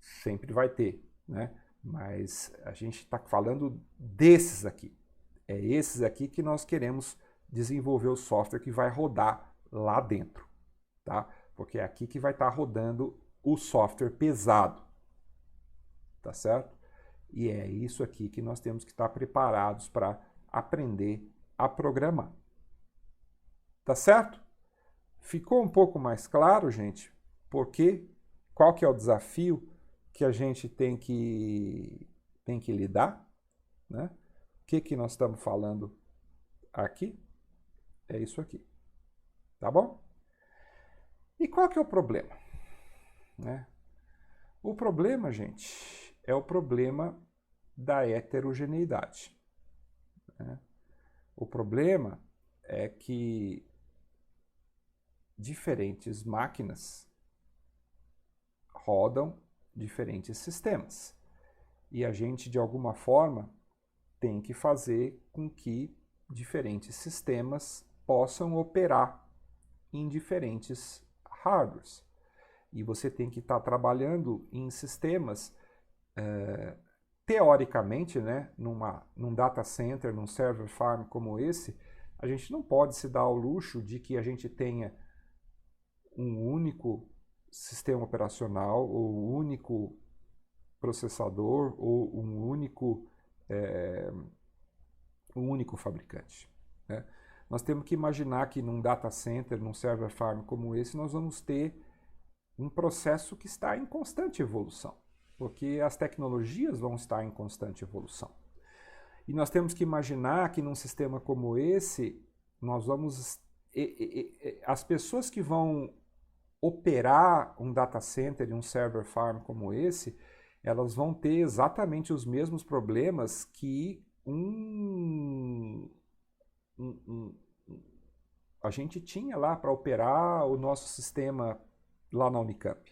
sempre vai ter, né? Mas a gente está falando desses aqui. É esses aqui que nós queremos desenvolver o software que vai rodar lá dentro, tá? Porque é aqui que vai estar rodando o software pesado, tá certo? E é isso aqui que nós temos que estar preparados para aprender a programar. Tá certo? Ficou um pouco mais claro, gente? Porque qual que é o desafio que a gente tem que lidar, né? O que nós estamos falando aqui? É isso aqui. Tá bom? E qual que é o problema? Né? O problema, gente, é o problema da heterogeneidade. Né? O problema é que diferentes máquinas rodam diferentes sistemas. E a gente, de alguma forma, tem que fazer com que diferentes sistemas possam operar em diferentes hardwares. E você tem que estar trabalhando em sistemas, teoricamente, né, num data center, num server farm como esse, a gente não pode se dar ao luxo de que a gente tenha um único sistema operacional, ou um único processador, ou um único fabricante. Né? Nós temos que imaginar que num data center, num server farm como esse, nós vamos ter um processo que está em constante evolução, porque as tecnologias vão estar em constante evolução. E nós temos que imaginar que num sistema como esse, nós vamos... as pessoas que vão operar um data center e um server farm como esse, elas vão ter exatamente os mesmos problemas que a gente tinha lá para operar o nosso sistema lá na Unicamp.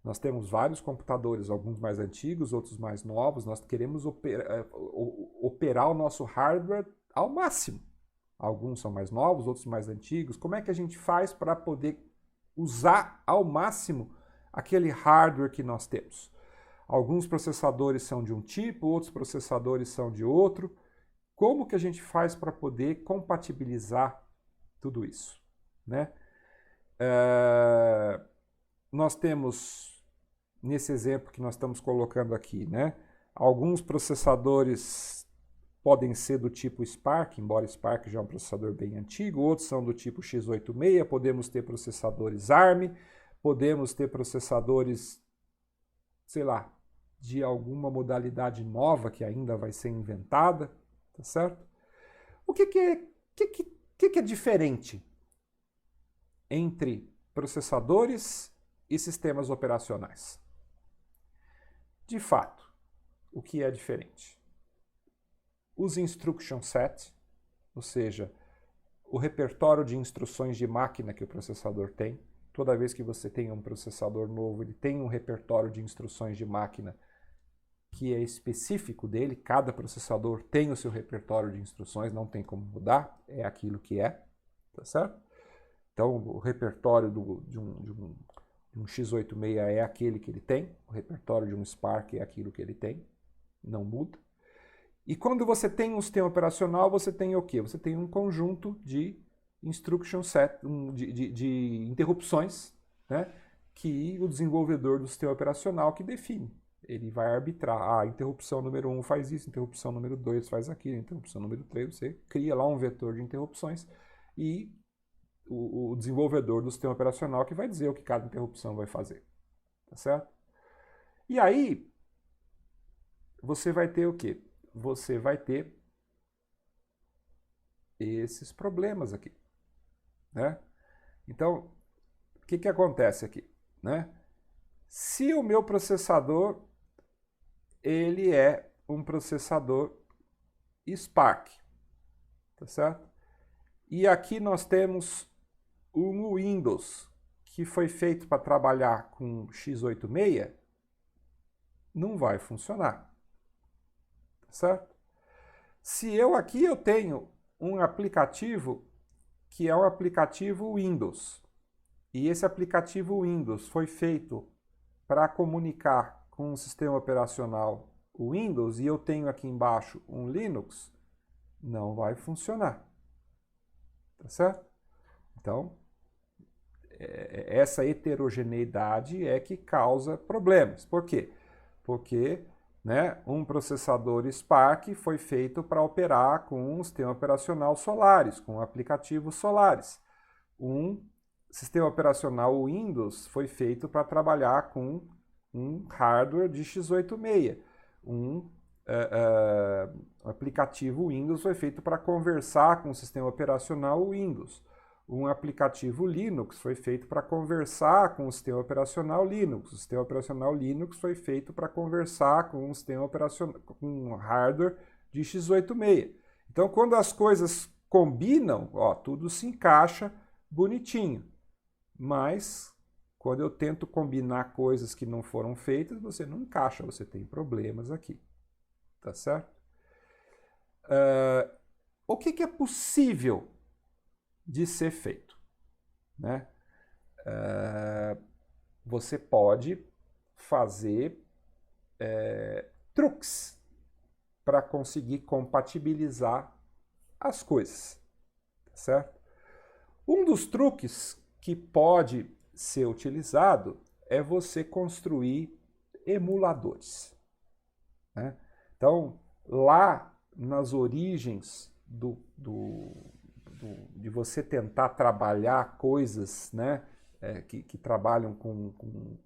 Nós temos vários computadores, alguns mais antigos, outros mais novos. Nós queremos operar o nosso hardware ao máximo. Alguns são mais novos, outros mais antigos. Como é que a gente faz para poder usar ao máximo aquele hardware que nós temos? Alguns processadores são de um tipo, outros processadores são de outro. Como que a gente faz para poder compatibilizar tudo isso? Né? Nós temos, nesse exemplo que nós estamos colocando aqui, né, alguns processadores podem ser do tipo Spark, embora Spark já é um processador bem antigo, outros são do tipo x86, podemos ter processadores ARM, podemos ter processadores, sei lá, de alguma modalidade nova que ainda vai ser inventada, tá certo? O que é diferente entre processadores e sistemas operacionais? De fato, o que é diferente? Os instruction set, ou seja, o repertório de instruções de máquina que o processador tem. Toda vez que você tem um processador novo, ele tem um repertório de instruções de máquina que é específico dele. Cada processador tem o seu repertório de instruções, não tem como mudar, é aquilo que é, tá certo? Então, o repertório de um x86 é aquele que ele tem, o repertório de um Spark é aquilo que ele tem, não muda. E quando você tem um sistema operacional, você tem o quê? Você tem um conjunto de instruction set, de interrupções, né, que o desenvolvedor do sistema operacional que define. Ele vai arbitrar, a interrupção número 1 faz isso, interrupção número 2 faz aquilo, interrupção número 3, você cria lá um vetor de interrupções e o desenvolvedor do sistema operacional que vai dizer o que cada interrupção vai fazer, tá certo? E aí, você vai ter o quê? Você vai ter esses problemas aqui, né? Então, o que acontece aqui, né? Se o meu processador, ele é um processador Spark, tá certo? E aqui nós temos um Windows que foi feito para trabalhar com x86, não vai funcionar, tá certo? Se eu tenho um aplicativo que é um aplicativo Windows, e esse aplicativo Windows foi feito para comunicar com o sistema operacional Windows, e eu tenho aqui embaixo um Linux, não vai funcionar. tá certo? Então, essa heterogeneidade é que causa problemas. Por quê? Porque, né, um processador Spark foi feito para operar com um sistema operacional Solaris, com aplicativos Solaris. Um sistema operacional Windows foi feito para trabalhar com um hardware de x86. Um aplicativo Windows foi feito para conversar com o sistema operacional Windows. Um aplicativo Linux foi feito para conversar com o sistema operacional Linux. O sistema operacional Linux foi feito para conversar com um sistema operacional, com um hardware de x86. Então, quando as coisas combinam, ó, tudo se encaixa bonitinho. Mas, quando eu tento combinar coisas que não foram feitas, você não encaixa, você tem problemas aqui. Tá certo? O que é possível de ser feito, né? Você pode fazer truques para conseguir compatibilizar as coisas, tá certo? Um dos truques que pode ser utilizado é você construir emuladores, né? Então, lá nas origens de você tentar trabalhar coisas, né, que trabalham com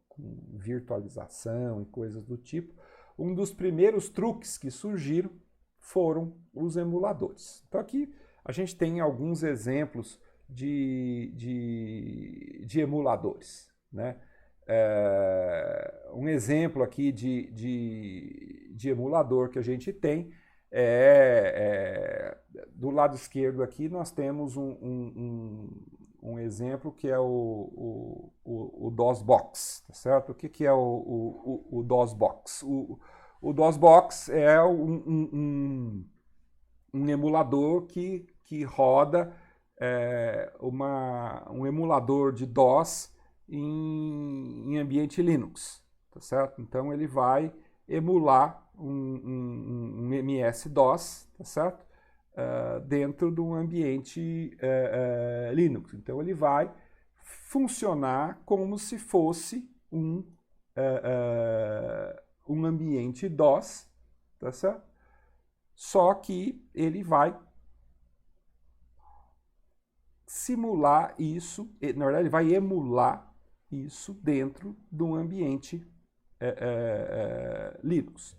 virtualização e coisas do tipo, um dos primeiros truques que surgiram foram os emuladores. Então aqui a gente tem alguns exemplos de emuladores, né? Um exemplo aqui de emulador que a gente tem do lado esquerdo aqui nós temos um exemplo que é o DOSBox, tá certo? O que é o DOSBox? O DOSBox é um emulador que roda um emulador de DOS em ambiente Linux, tá certo? Então ele vai emular um MS-DOS, tá certo? Dentro de um ambiente Linux. Então ele vai funcionar como se fosse um ambiente DOS, tá certo? Só que ele vai simular isso, na verdade ele vai emular isso dentro de um ambiente Linux.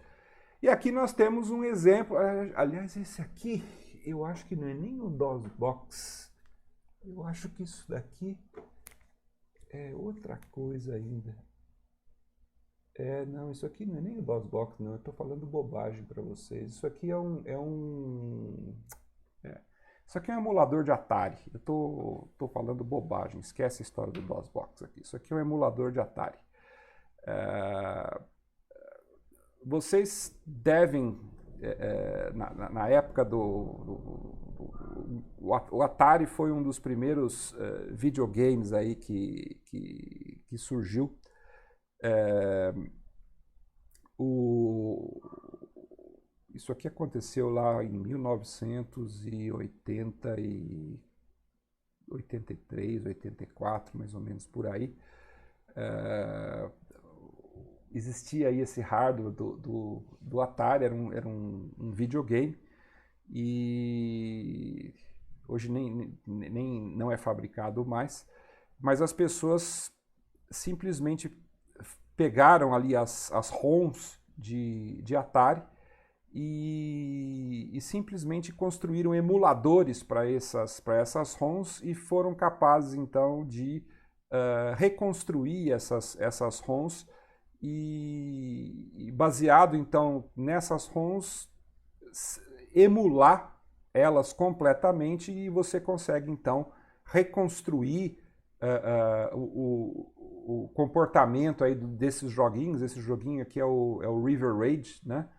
E aqui nós temos um exemplo, aliás, esse aqui, eu acho que não é nem o DOSBox, eu acho que isso daqui é outra coisa ainda. Não, isso aqui não é nem o DOSBox, não, eu estou falando bobagem para vocês. Isso aqui isso aqui é um emulador de Atari. Eu tô falando bobagem, esquece a história do DOSBox aqui. Isso aqui é um emulador de Atari. Vocês devem, na época o Atari foi um dos primeiros videogames aí que surgiu. Isso aqui aconteceu lá em 1983, 84, mais ou menos por aí. Existia aí esse hardware do Atari, era um videogame, e hoje nem não é fabricado mais, mas as pessoas simplesmente pegaram ali as ROMs de Atari e simplesmente construíram emuladores para essas ROMs e foram capazes então de reconstruir essas ROMs e baseado então nessas ROMs emular elas completamente, e você consegue então reconstruir o comportamento aí desses joguinhos. Esse joguinho aqui é o River Raid, né?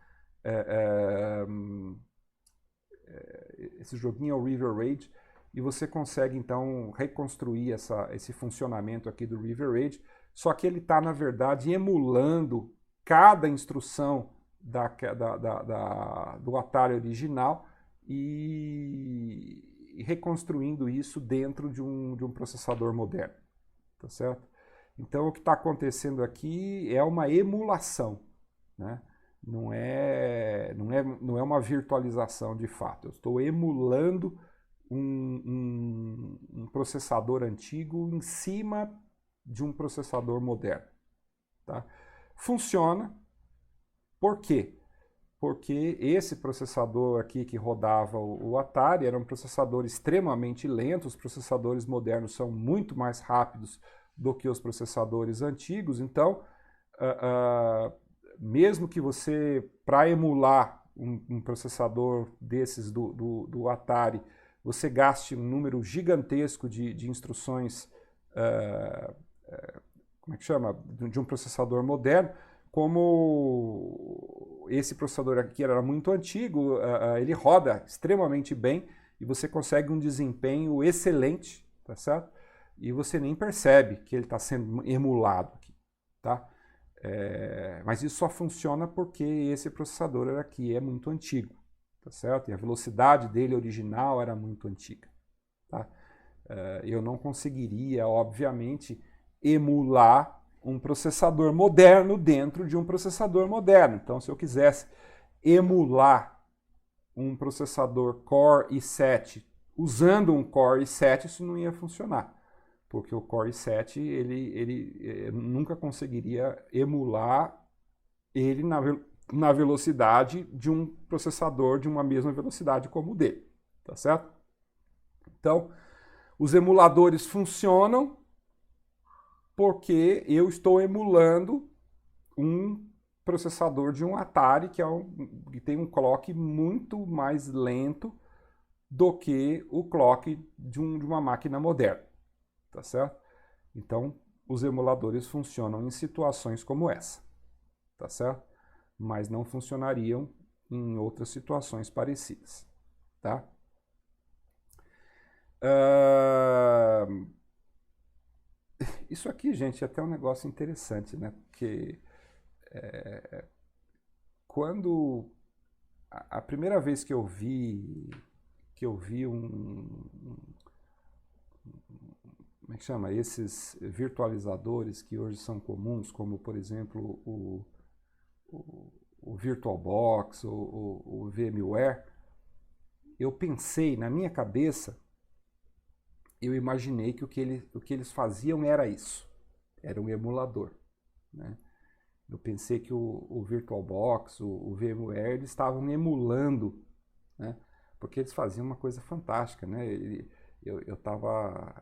Esse joguinho é o River Raid, e você consegue então reconstruir esse funcionamento aqui do River Raid, só que ele está na verdade emulando cada instrução do Atari original, e e reconstruindo isso dentro de um processador moderno, tá certo? Então, o que está acontecendo aqui é uma emulação, né? Não é uma virtualização de fato. Eu estou emulando um processador antigo em cima de um processador moderno. Tá? Funciona. Por quê? Porque esse processador aqui que rodava o Atari era um processador extremamente lento. Os processadores modernos são muito mais rápidos do que os processadores antigos. Então, mesmo que você, para emular um processador desses do Atari, você gaste um número gigantesco de instruções, como é que chama? De um processador moderno, como esse processador aqui era muito antigo, ele roda extremamente bem e você consegue um desempenho excelente, tá certo? E você nem percebe que ele está sendo emulado aqui, tá? Mas isso só funciona porque esse processador aqui é muito antigo, tá certo? E a velocidade dele original era muito antiga, tá? Eu não conseguiria, obviamente, emular um processador moderno dentro de um processador moderno. Então, se eu quisesse emular um processador Core i7 usando um Core i7, isso não ia funcionar, porque o Core i7 ele nunca conseguiria emular ele na velocidade de um processador de uma mesma velocidade como o dele, tá certo? Então, os emuladores funcionam porque eu estou emulando um processador de um Atari que tem um clock muito mais lento do que o clock de uma máquina moderna, tá certo? Então, os emuladores funcionam em situações como essa, tá certo? Mas não funcionariam em outras situações parecidas, tá? Isso aqui, gente, é até um negócio interessante, né? Porque quando a primeira vez que eu vi como é que chama? Esses virtualizadores que hoje são comuns, como por exemplo o VirtualBox, o VMware, eu pensei na minha cabeça, eu imaginei que o que eles faziam era isso, era um emulador, né? Eu pensei que o VirtualBox, o VMware, eles estavam emulando, né? Porque eles faziam uma coisa fantástica, né? Eu tava,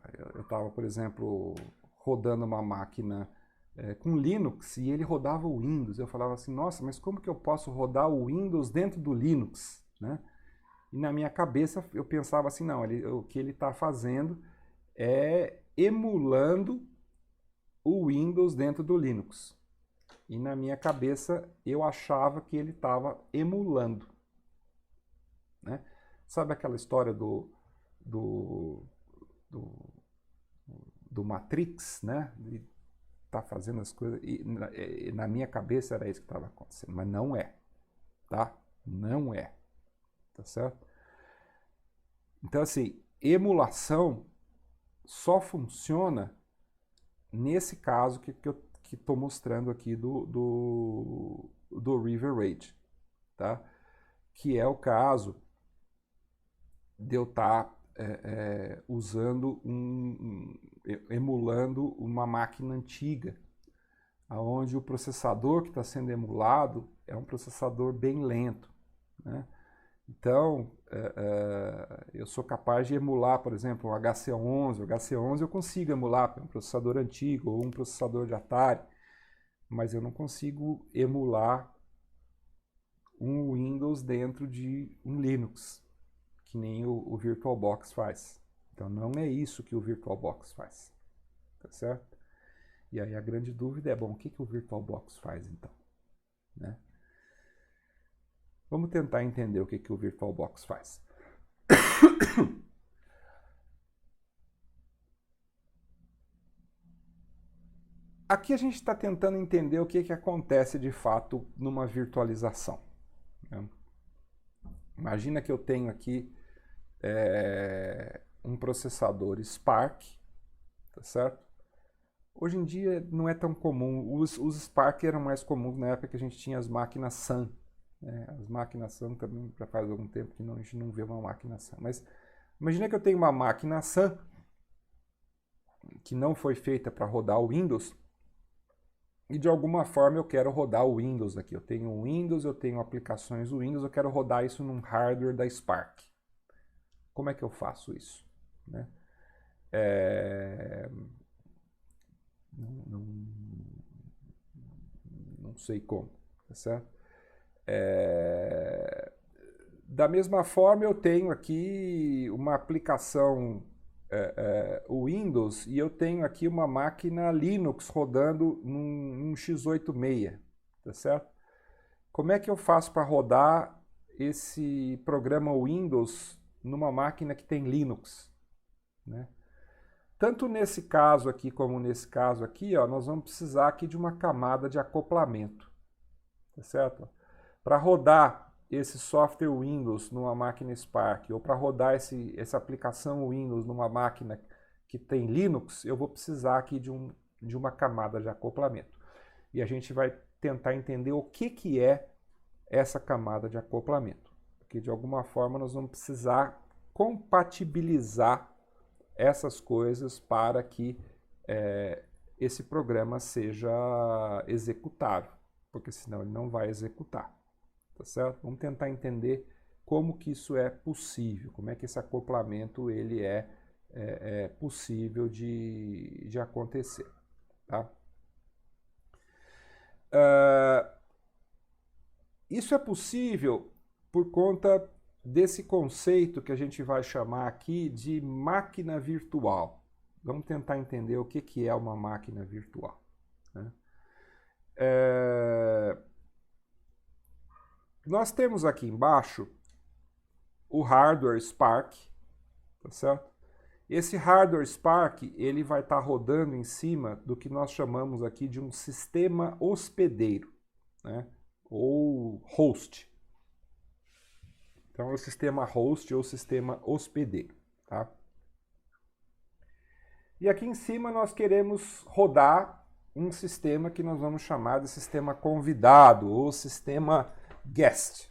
por exemplo, rodando uma máquina com Linux e ele rodava o Windows. Eu falava assim, nossa, mas como que eu posso rodar o Windows dentro do Linux, né? E na minha cabeça eu pensava assim, não, o que ele está fazendo é emulando o Windows dentro do Linux. E na minha cabeça eu achava que ele estava emulando, né? Sabe aquela história do Matrix, né? De tá fazendo as coisas. E na minha cabeça era isso que estava acontecendo, mas não é, tá? Não é, tá certo? Então, assim, emulação só funciona nesse caso que eu estou mostrando aqui do River Raid, tá? Que é o caso de eu estar usando emulando uma máquina antiga, onde o processador que está sendo emulado é um processador bem lento, né? Então, eu sou capaz de emular, por exemplo, um HC11. O HC11 eu consigo emular um processador antigo ou um processador de Atari, mas eu não consigo emular um Windows dentro de um Linux, que nem o VirtualBox faz. Então, não é isso que o VirtualBox faz, tá certo? E aí a grande dúvida é, bom, o que o VirtualBox faz então, né? Vamos tentar entender o que o VirtualBox faz. Aqui a gente está tentando entender o que acontece de fato numa virtualização, né? Imagina que eu tenho aqui um processador Spark, tá certo? Hoje em dia não é tão comum, os Spark eram mais comuns na época que a gente tinha as máquinas Sun, né? As máquinas Sun também já faz algum tempo que a gente não vê uma máquina Sun, mas imagina que eu tenho uma máquina Sun que não foi feita para rodar o Windows, e de alguma forma eu quero rodar o Windows aqui. Eu tenho o Windows, eu tenho aplicações do Windows, eu quero rodar isso num hardware da Spark. Como é que eu faço isso? Né? Não, não sei como, tá certo? Da mesma forma, eu tenho aqui uma aplicação Windows e eu tenho aqui uma máquina Linux rodando num x86, tá certo? Como é que eu faço para rodar esse programa Windows numa máquina que tem Linux? Né? Tanto nesse caso aqui como nesse caso aqui, ó, nós vamos precisar aqui de uma camada de acoplamento, tá certo? Para rodar esse software Windows numa máquina Spark ou para rodar essa aplicação Windows numa máquina que tem Linux, eu vou precisar aqui de uma camada de acoplamento. E a gente vai tentar entender o que é essa camada de acoplamento. Porque de alguma forma nós vamos precisar compatibilizar essas coisas para que esse programa seja executável, porque senão ele não vai executar. Tá certo? Vamos tentar entender como que isso é possível, como é que esse acoplamento ele é possível de acontecer. Tá? Isso é possível por conta desse conceito que a gente vai chamar aqui de máquina virtual. Vamos tentar entender o que é uma máquina virtual. Né? Nós temos aqui embaixo o hardware Spark, tá certo? Esse hardware Spark ele vai estar rodando em cima do que nós chamamos aqui de um sistema hospedeiro, né? Ou host. Então é o sistema host ou sistema hospedeiro, tá? E aqui em cima nós queremos rodar um sistema que nós vamos chamar de sistema convidado ou sistema guest,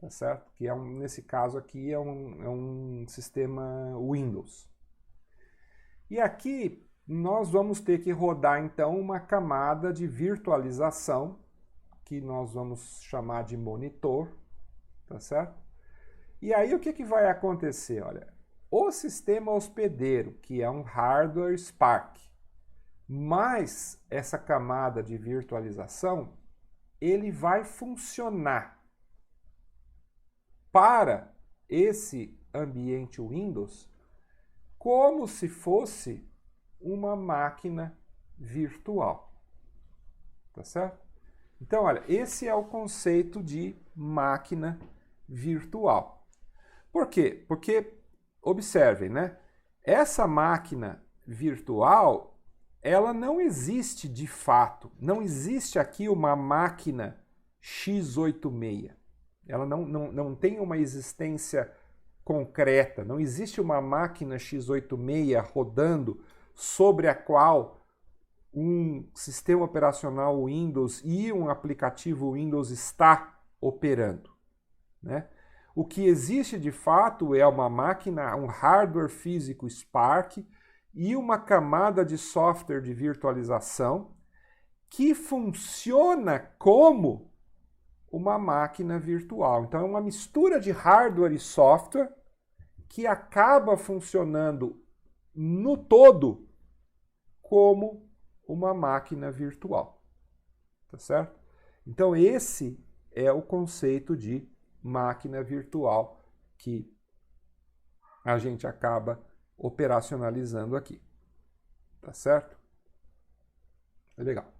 tá certo? Que nesse caso aqui é um sistema Windows. E aqui nós vamos ter que rodar então uma camada de virtualização que nós vamos chamar de monitor, tá certo? E aí o que vai acontecer? Olha, o sistema hospedeiro, que é um hardware Spark, mais essa camada de virtualização, ele vai funcionar para esse ambiente Windows como se fosse uma máquina virtual. Tá certo? Então, olha, esse é o conceito de máquina virtual. Por quê? Porque, observem, né? Essa máquina virtual, ela não existe de fato. Não existe aqui uma máquina x86. Ela não tem uma existência concreta. Não existe uma máquina x86 rodando sobre a qual um sistema operacional Windows e um aplicativo Windows está operando, né? O que existe de fato é uma máquina, um hardware físico Spark e uma camada de software de virtualização que funciona como uma máquina virtual. Então é uma mistura de hardware e software que acaba funcionando no todo como uma máquina virtual. Tá certo? Então esse é o conceito de máquina virtual que a gente acaba operacionalizando aqui. Tá certo? Legal.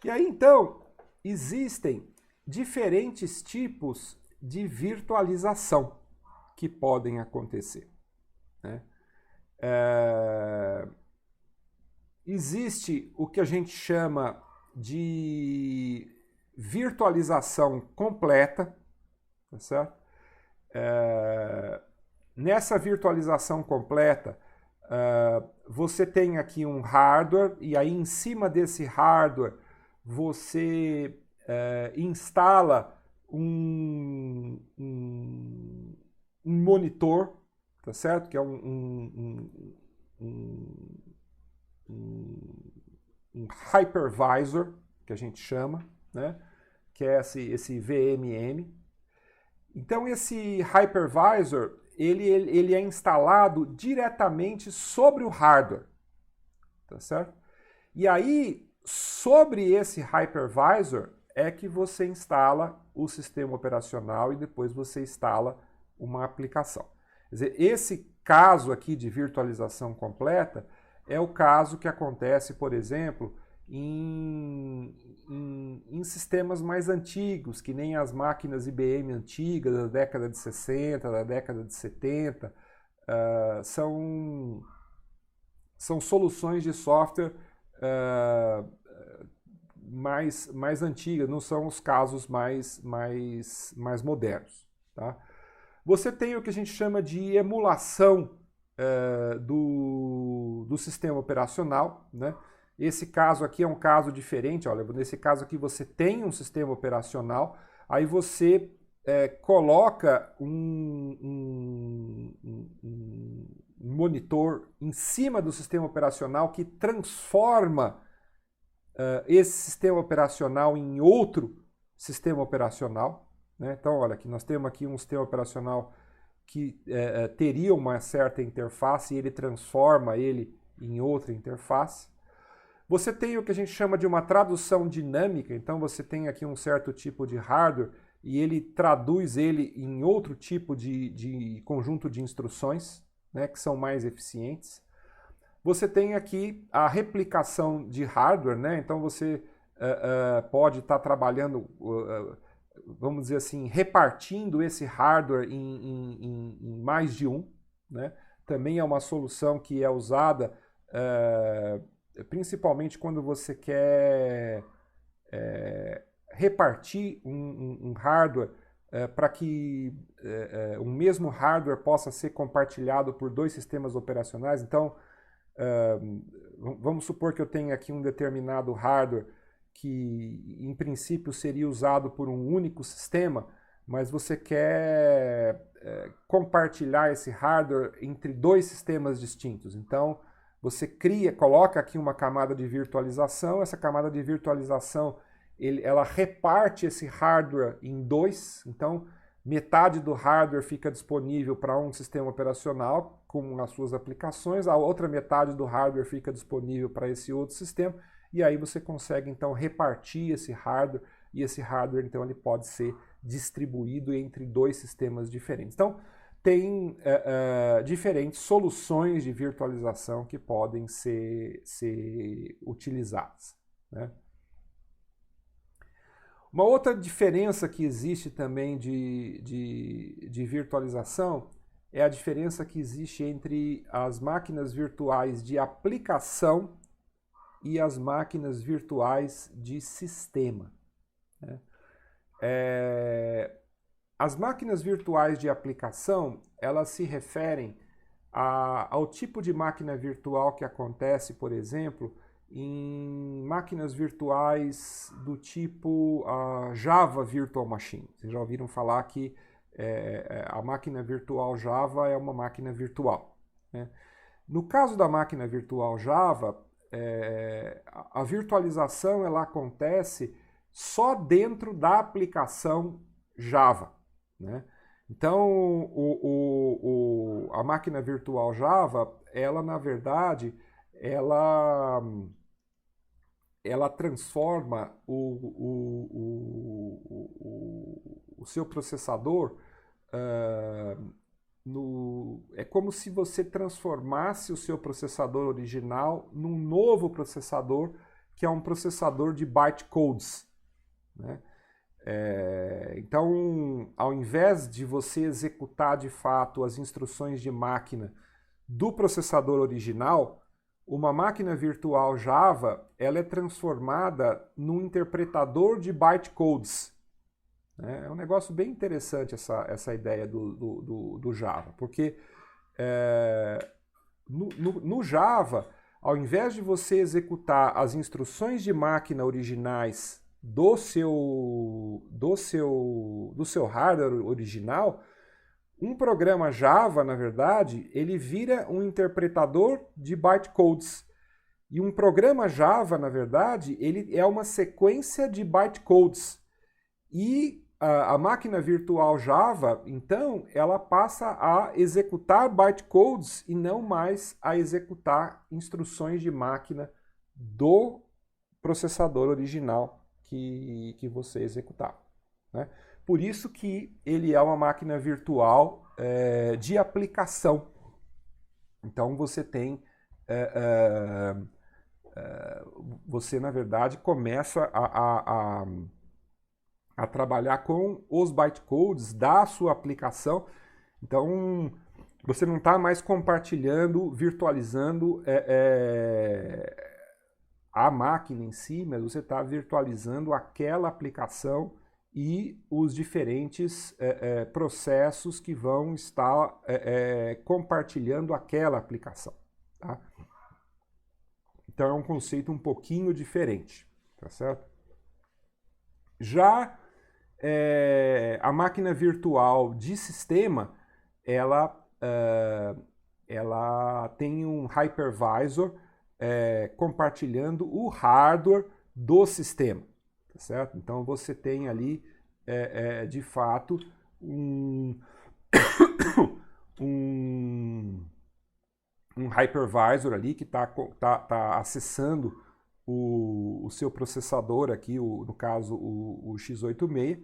E aí então existem diferentes tipos de virtualização que podem acontecer, né? Existe o que a gente chama de virtualização completa, tá certo? nessa virtualização completa, você tem aqui um hardware, e aí em cima desse hardware você instala um monitor, tá certo? Que é um hypervisor, que a gente chama, né? Que é esse VMM. Então esse hypervisor, ele é instalado diretamente sobre o hardware, tá certo? E aí, sobre esse hypervisor, é que você instala o sistema operacional e depois você instala uma aplicação. Quer dizer, esse caso aqui de virtualização completa é o caso que acontece, por exemplo, em sistemas mais antigos, que nem as máquinas IBM antigas, da década de 60, da década de 70, são soluções de software mais antigas, não são os casos mais modernos. Tá? Você tem o que a gente chama de emulação do sistema operacional, né? Esse caso aqui é um caso diferente. Olha, nesse caso aqui você tem um sistema operacional, aí você coloca um monitor em cima do sistema operacional que transforma esse sistema operacional em outro sistema operacional, né? Então, olha, aqui nós temos aqui um sistema operacional que teria uma certa interface e ele transforma ele em outra interface. Você tem o que a gente chama de uma tradução dinâmica, então você tem aqui um certo tipo de hardware e ele traduz ele em outro tipo de conjunto de instruções, né, que são mais eficientes. Você tem aqui a replicação de hardware, né? Então você pode estar trabalhando, vamos dizer assim, repartindo esse hardware em mais de um, né? Também é uma solução que é usada principalmente quando você quer repartir um hardware para que um mesmo hardware possa ser compartilhado por dois sistemas operacionais. Então, vamos supor que eu tenha aqui um determinado hardware que, em princípio, seria usado por um único sistema, mas você quer compartilhar esse hardware entre dois sistemas distintos. Então, você coloca aqui uma camada de virtualização, essa camada de virtualização ela reparte esse hardware em dois, então metade do hardware fica disponível para um sistema operacional com as suas aplicações, a outra metade do hardware fica disponível para esse outro sistema, e aí você consegue então repartir esse hardware, e esse hardware então ele pode ser distribuído entre dois sistemas diferentes. Então, tem diferentes soluções de virtualização que podem ser utilizadas, né? Uma outra diferença que existe também de virtualização é a diferença que existe entre as máquinas virtuais de aplicação e as máquinas virtuais de sistema, né? As máquinas virtuais de aplicação, elas se referem ao tipo de máquina virtual que acontece, por exemplo, em máquinas virtuais do tipo Java Virtual Machine. Vocês já ouviram falar que a máquina virtual Java é uma máquina virtual, né? No caso da máquina virtual Java, a virtualização ela acontece só dentro da aplicação Java, né? Então, a máquina virtual Java, ela na verdade, ela transforma o seu processador é como se você transformasse o seu processador original num novo processador, que é um processador de bytecodes, né? Então, ao invés de você executar de fato as instruções de máquina do processador original, uma máquina virtual Java ela é transformada num interpretador de bytecodes, né? É um negócio bem interessante essa ideia do Java, porque no Java, ao invés de você executar as instruções de máquina originais do seu hardware original, um programa Java, na verdade, ele vira um interpretador de bytecodes. E um programa Java, na verdade, ele é uma sequência de bytecodes. E a máquina virtual Java, então, ela passa a executar bytecodes e não mais a executar instruções de máquina do processador original que você executava, né? Por isso que ele é uma máquina virtual de aplicação. Então você tem... você, na verdade, começa a trabalhar com os bytecodes da sua aplicação. Então, você não está mais compartilhando, virtualizando a máquina em si, mas você está virtualizando aquela aplicação e os diferentes processos que vão estar compartilhando aquela aplicação. Tá? Então é um conceito um pouquinho diferente, tá certo? Já a máquina virtual de sistema, ela tem um hypervisor compartilhando o hardware do sistema, tá certo? Então você tem ali, de fato, um hypervisor ali que está acessando o seu processador aqui, no caso o x86,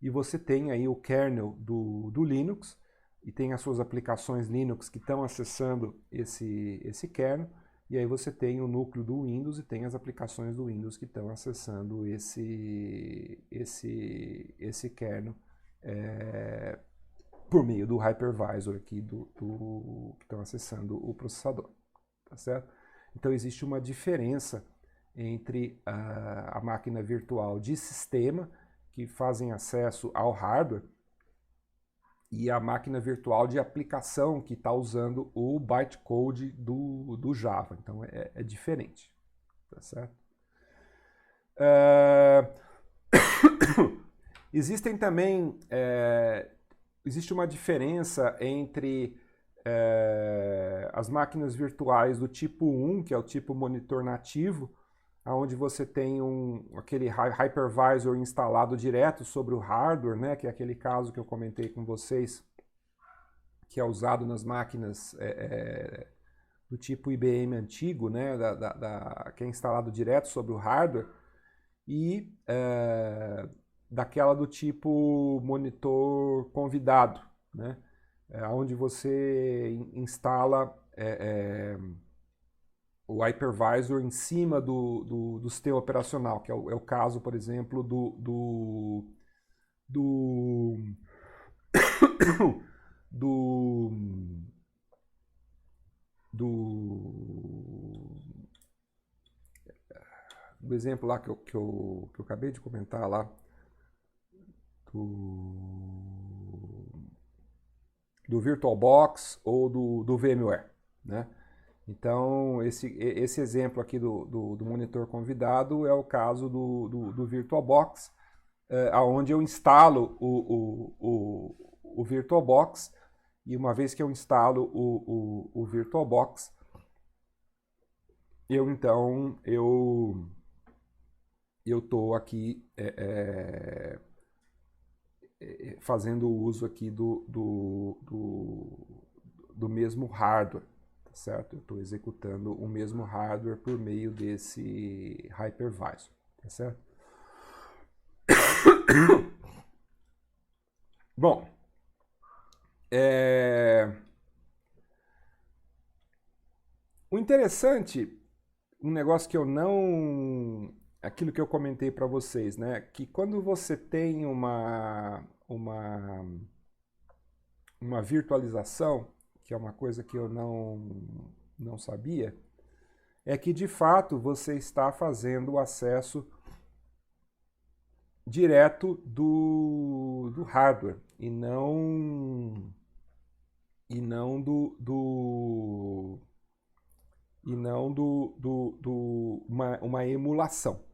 e você tem aí o kernel do Linux, e tem as suas aplicações Linux que estão acessando esse kernel, e aí você tem o núcleo do Windows e tem as aplicações do Windows que estão acessando esse kernel por meio do hypervisor aqui que estão acessando o processador, tá certo? Então existe uma diferença entre a máquina virtual de sistema, que fazem acesso ao hardware, e a máquina virtual de aplicação, que está usando o bytecode do Java. Então é diferente, tá certo? Existem também... existe uma diferença entre as máquinas virtuais do tipo 1, que é o tipo monitor nativo, onde você tem aquele hypervisor instalado direto sobre o hardware, né, que é aquele caso que eu comentei com vocês, que é usado nas máquinas do tipo IBM antigo, né, que é instalado direto sobre o hardware, e daquela do tipo monitor convidado, né, onde você instala o hypervisor em cima do sistema operacional, que é o caso, por exemplo, do exemplo lá que eu acabei de comentar lá, do VirtualBox ou do VMware, né? Então, esse exemplo aqui do monitor convidado é o caso do VirtualBox, onde eu instalo o VirtualBox, e uma vez que eu instalo o VirtualBox, eu estou aqui fazendo uso aqui do mesmo hardware, tá certo? Eu estou executando o mesmo hardware por meio desse hypervisor, tá certo? Bom, o interessante, um negócio que eu não... aquilo que eu comentei para vocês, né? Que quando você tem uma virtualização, que é uma coisa que eu não sabia, é que de fato você está fazendo o acesso direto do hardware e não uma emulação,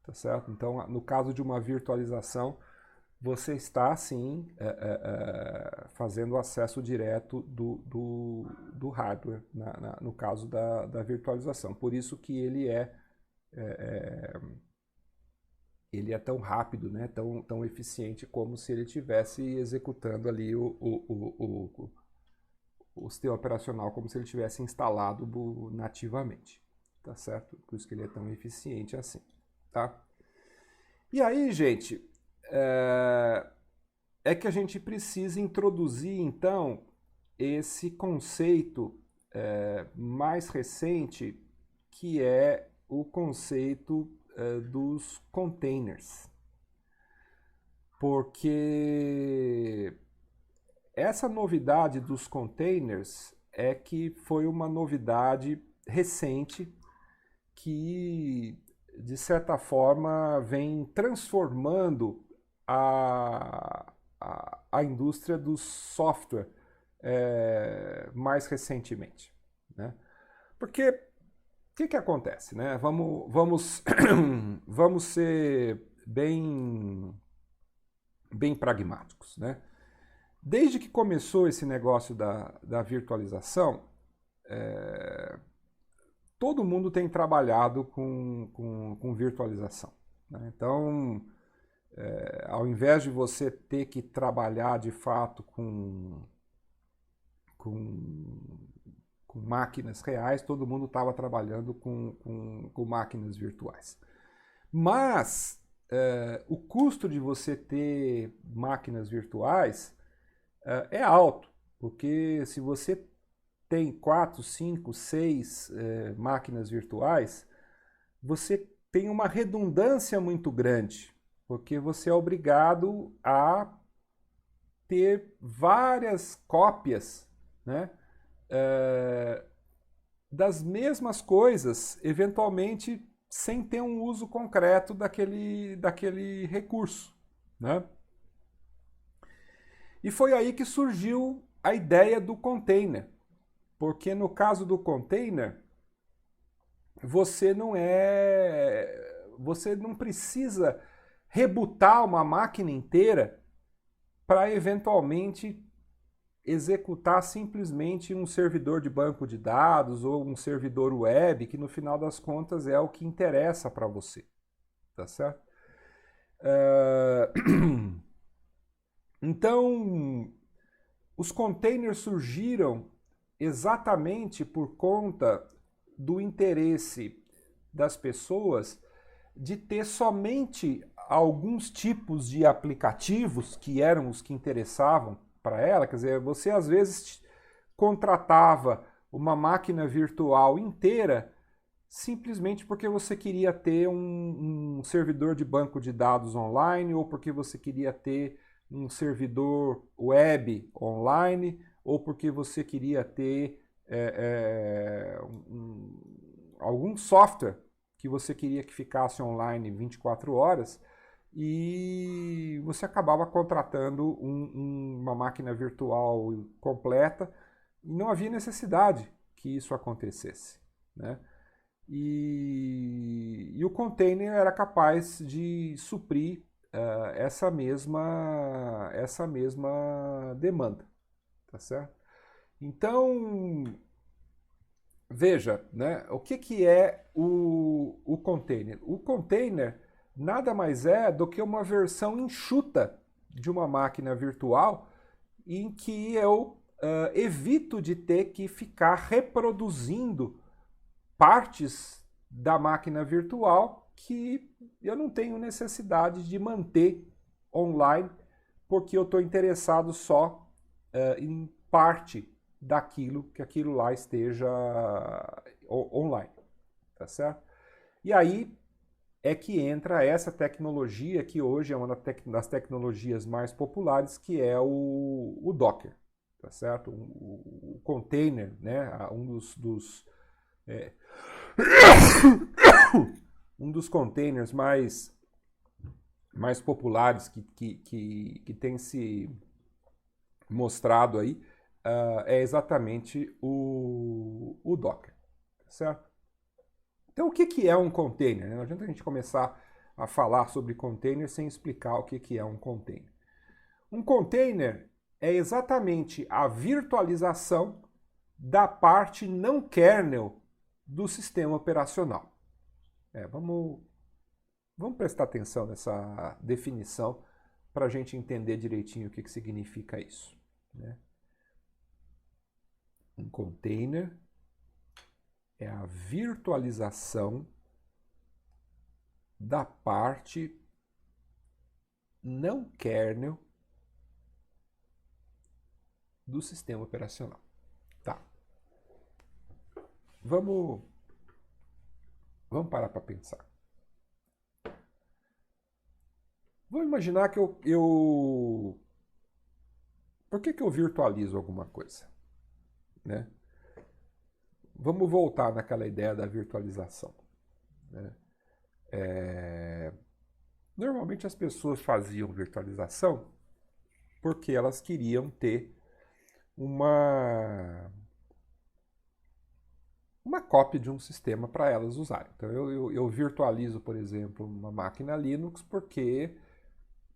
tá certo? Então, no caso de uma virtualização, você está, sim, fazendo acesso direto do hardware, no caso da virtualização. Por isso que ele é tão rápido, né? tão eficiente como se ele estivesse executando ali o sistema operacional, como se ele tivesse instalado nativamente, tá certo? Por isso que ele é tão eficiente assim, tá? E aí, gente, é que a gente precisa introduzir, então, esse conceito mais recente, que é o conceito dos containers. Porque essa novidade dos containers é que foi uma novidade recente que, de certa forma, vem transformando a indústria do software mais recentemente, né? Porque o que acontece, né? Vamos ser bem pragmáticos, né? Desde que começou esse negócio da virtualização, todo mundo tem trabalhado com virtualização, né? Então, ao invés de você ter que trabalhar de fato com máquinas reais, todo mundo estava trabalhando com máquinas virtuais. Mas o custo de você ter máquinas virtuais é alto, porque se você tem 4, 5, 6 máquinas virtuais, você tem uma redundância muito grande, porque você é obrigado a ter várias cópias, né, das mesmas coisas, eventualmente sem ter um uso concreto daquele recurso, né? E foi aí que surgiu a ideia do container, porque no caso do container, você não precisa rebootar uma máquina inteira para eventualmente executar simplesmente um servidor de banco de dados ou um servidor web, que no final das contas é o que interessa para você, tá certo? Então, os containers surgiram exatamente por conta do interesse das pessoas de ter somente alguns tipos de aplicativos que eram os que interessavam para ela. Quer dizer, você às vezes contratava uma máquina virtual inteira simplesmente porque você queria ter um servidor de banco de dados online, ou porque você queria ter um servidor web online, ou porque você queria ter algum software que você queria que ficasse online 24 horas, e você acabava contratando uma máquina virtual completa, e não havia necessidade que isso acontecesse, né? E o container era capaz de suprir essa mesma demanda, tá certo? Então, veja, né, o que é o container? O container nada mais é do que uma versão enxuta de uma máquina virtual em que eu evito de ter que ficar reproduzindo partes da máquina virtual que eu não tenho necessidade de manter online, porque eu estou interessado só em parte daquilo, que aquilo lá esteja online, tá certo? E aí é que entra essa tecnologia que hoje é uma das tecnologias mais populares, que é o Docker, tá certo? O container, né? Um dos containers mais mais populares que têm se mostrado aí é exatamente o Docker, certo? Então, o que é um container? Não adianta a gente começar a falar sobre container sem explicar o que é um container. Um container é exatamente a virtualização da parte não kernel do sistema operacional. Vamos prestar atenção nessa definição para a gente entender direitinho o que significa isso, né? Um container é a virtualização da parte não kernel do sistema operacional. Tá. Vamos parar para pensar. Vamos imaginar que por que eu virtualizo alguma coisa, né? Vamos voltar naquela ideia da virtualização, né? Normalmente as pessoas faziam virtualização porque elas queriam ter uma cópia de um sistema para elas usarem. Então eu virtualizo, por exemplo, uma máquina Linux porque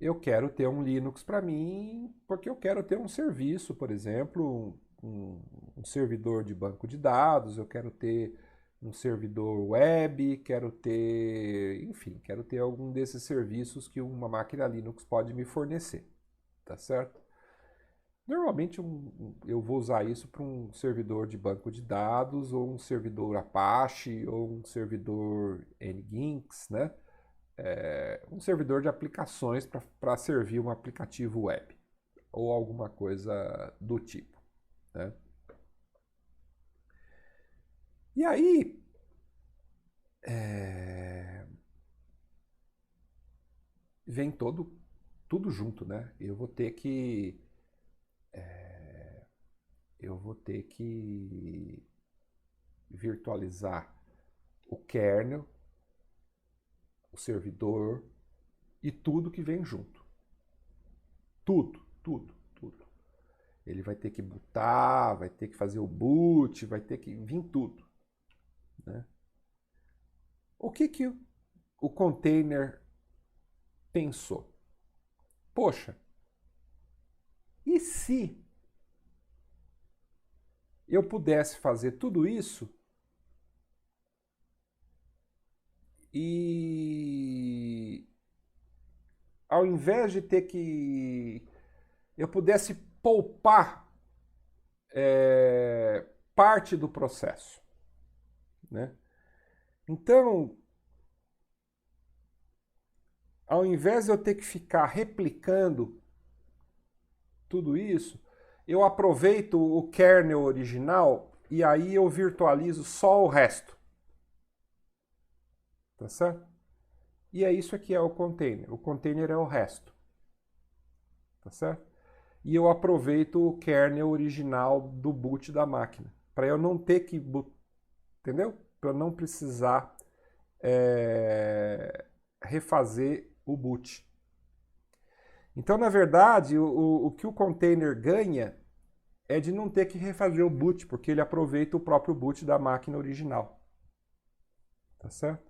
eu quero ter um Linux para mim, porque eu quero ter um serviço, por exemplo, um servidor de banco de dados, eu quero ter um servidor web, quero ter, enfim, quero ter algum desses serviços que uma máquina Linux pode me fornecer, tá certo? Normalmente eu vou usar isso para um servidor de banco de dados, ou um servidor Apache, ou um servidor Nginx, né? Um servidor de aplicações para servir um aplicativo web, ou alguma coisa do tipo, né? E aí, vem tudo junto, né? Eu vou ter que virtualizar o kernel, o servidor e tudo que vem junto. Tudo. Ele vai ter que bootar, vai ter que fazer o boot, vai ter que vir tudo, né? O que o container pensou? Poxa, e se eu pudesse fazer tudo isso e ao invés de ter que eu pudesse poupar parte do processo, né? Então, ao invés de eu ter que ficar replicando tudo isso, eu aproveito o kernel original e aí eu virtualizo só o resto. Tá certo? E é isso que é o container. O container é o resto. Tá certo? E eu aproveito o kernel original do boot da máquina. Para eu não ter que... Entendeu? Para eu não precisar refazer o boot. Então, na verdade, o que o container ganha é de não ter que refazer o boot, porque ele aproveita o próprio boot da máquina original. Tá certo?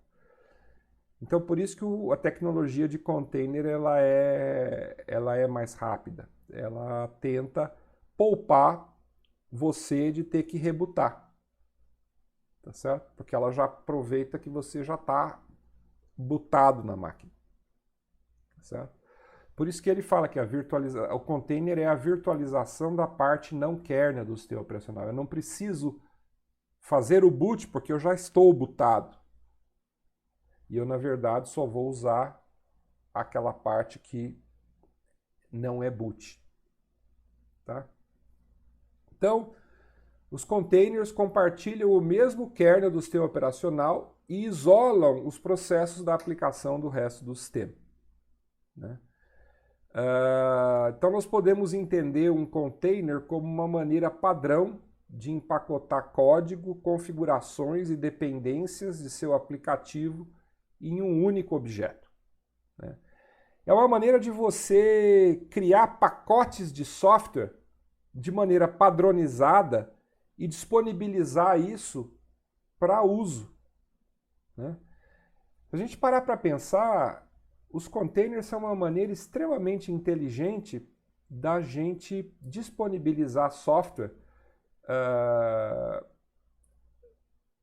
Então, por isso que a tecnologia de container ela é mais rápida. Ela tenta poupar você de ter que rebutar. Tá certo? Porque ela já aproveita que você já está bootado na máquina. Tá certo? Por isso que ele fala que o container é a virtualização da parte não kernel do sistema operacional. Eu não preciso fazer o boot porque eu já estou bootado. E eu, na verdade, só vou usar aquela parte que não é boot. Tá? Então, os containers compartilham o mesmo kernel do sistema operacional e isolam os processos da aplicação do resto do sistema, né? Então, nós podemos entender um container como uma maneira padrão de empacotar código, configurações e dependências de seu aplicativo em um único objeto, né? É uma maneira de você criar pacotes de software de maneira padronizada e disponibilizar isso para uso, né? Se a gente parar para pensar, os containers são uma maneira extremamente inteligente da gente disponibilizar software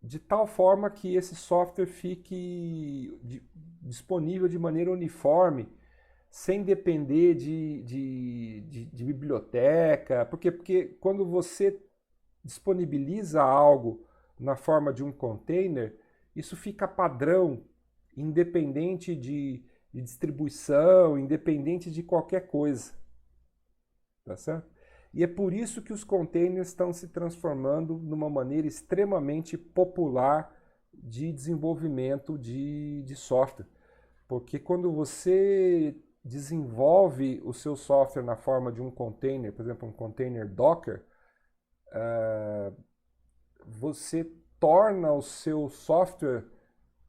de tal forma que esse software fique disponível de maneira uniforme, sem depender de biblioteca. Porque quando você disponibiliza algo na forma de um container, isso fica padrão, independente de distribuição, independente de qualquer coisa. Tá certo? E é por isso que os containers estão se transformando numa maneira extremamente popular de desenvolvimento de software. Porque quando você desenvolve o seu software na forma de um container, por exemplo, um container Docker, você torna o seu software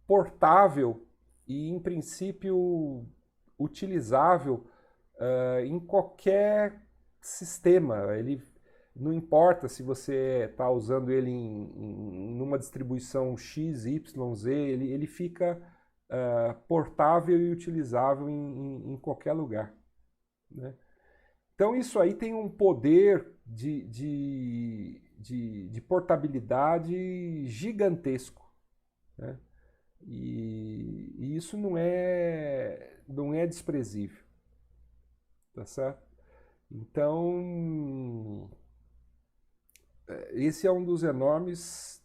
portável e, em princípio, utilizável em qualquer sistema. Ele não importa se você está usando ele numa distribuição X, Y, Z, ele fica portável e utilizável em qualquer lugar, né? Então isso aí tem um poder de portabilidade gigantesco, né? E isso não é desprezível, tá certo? Então, esse é um das enormes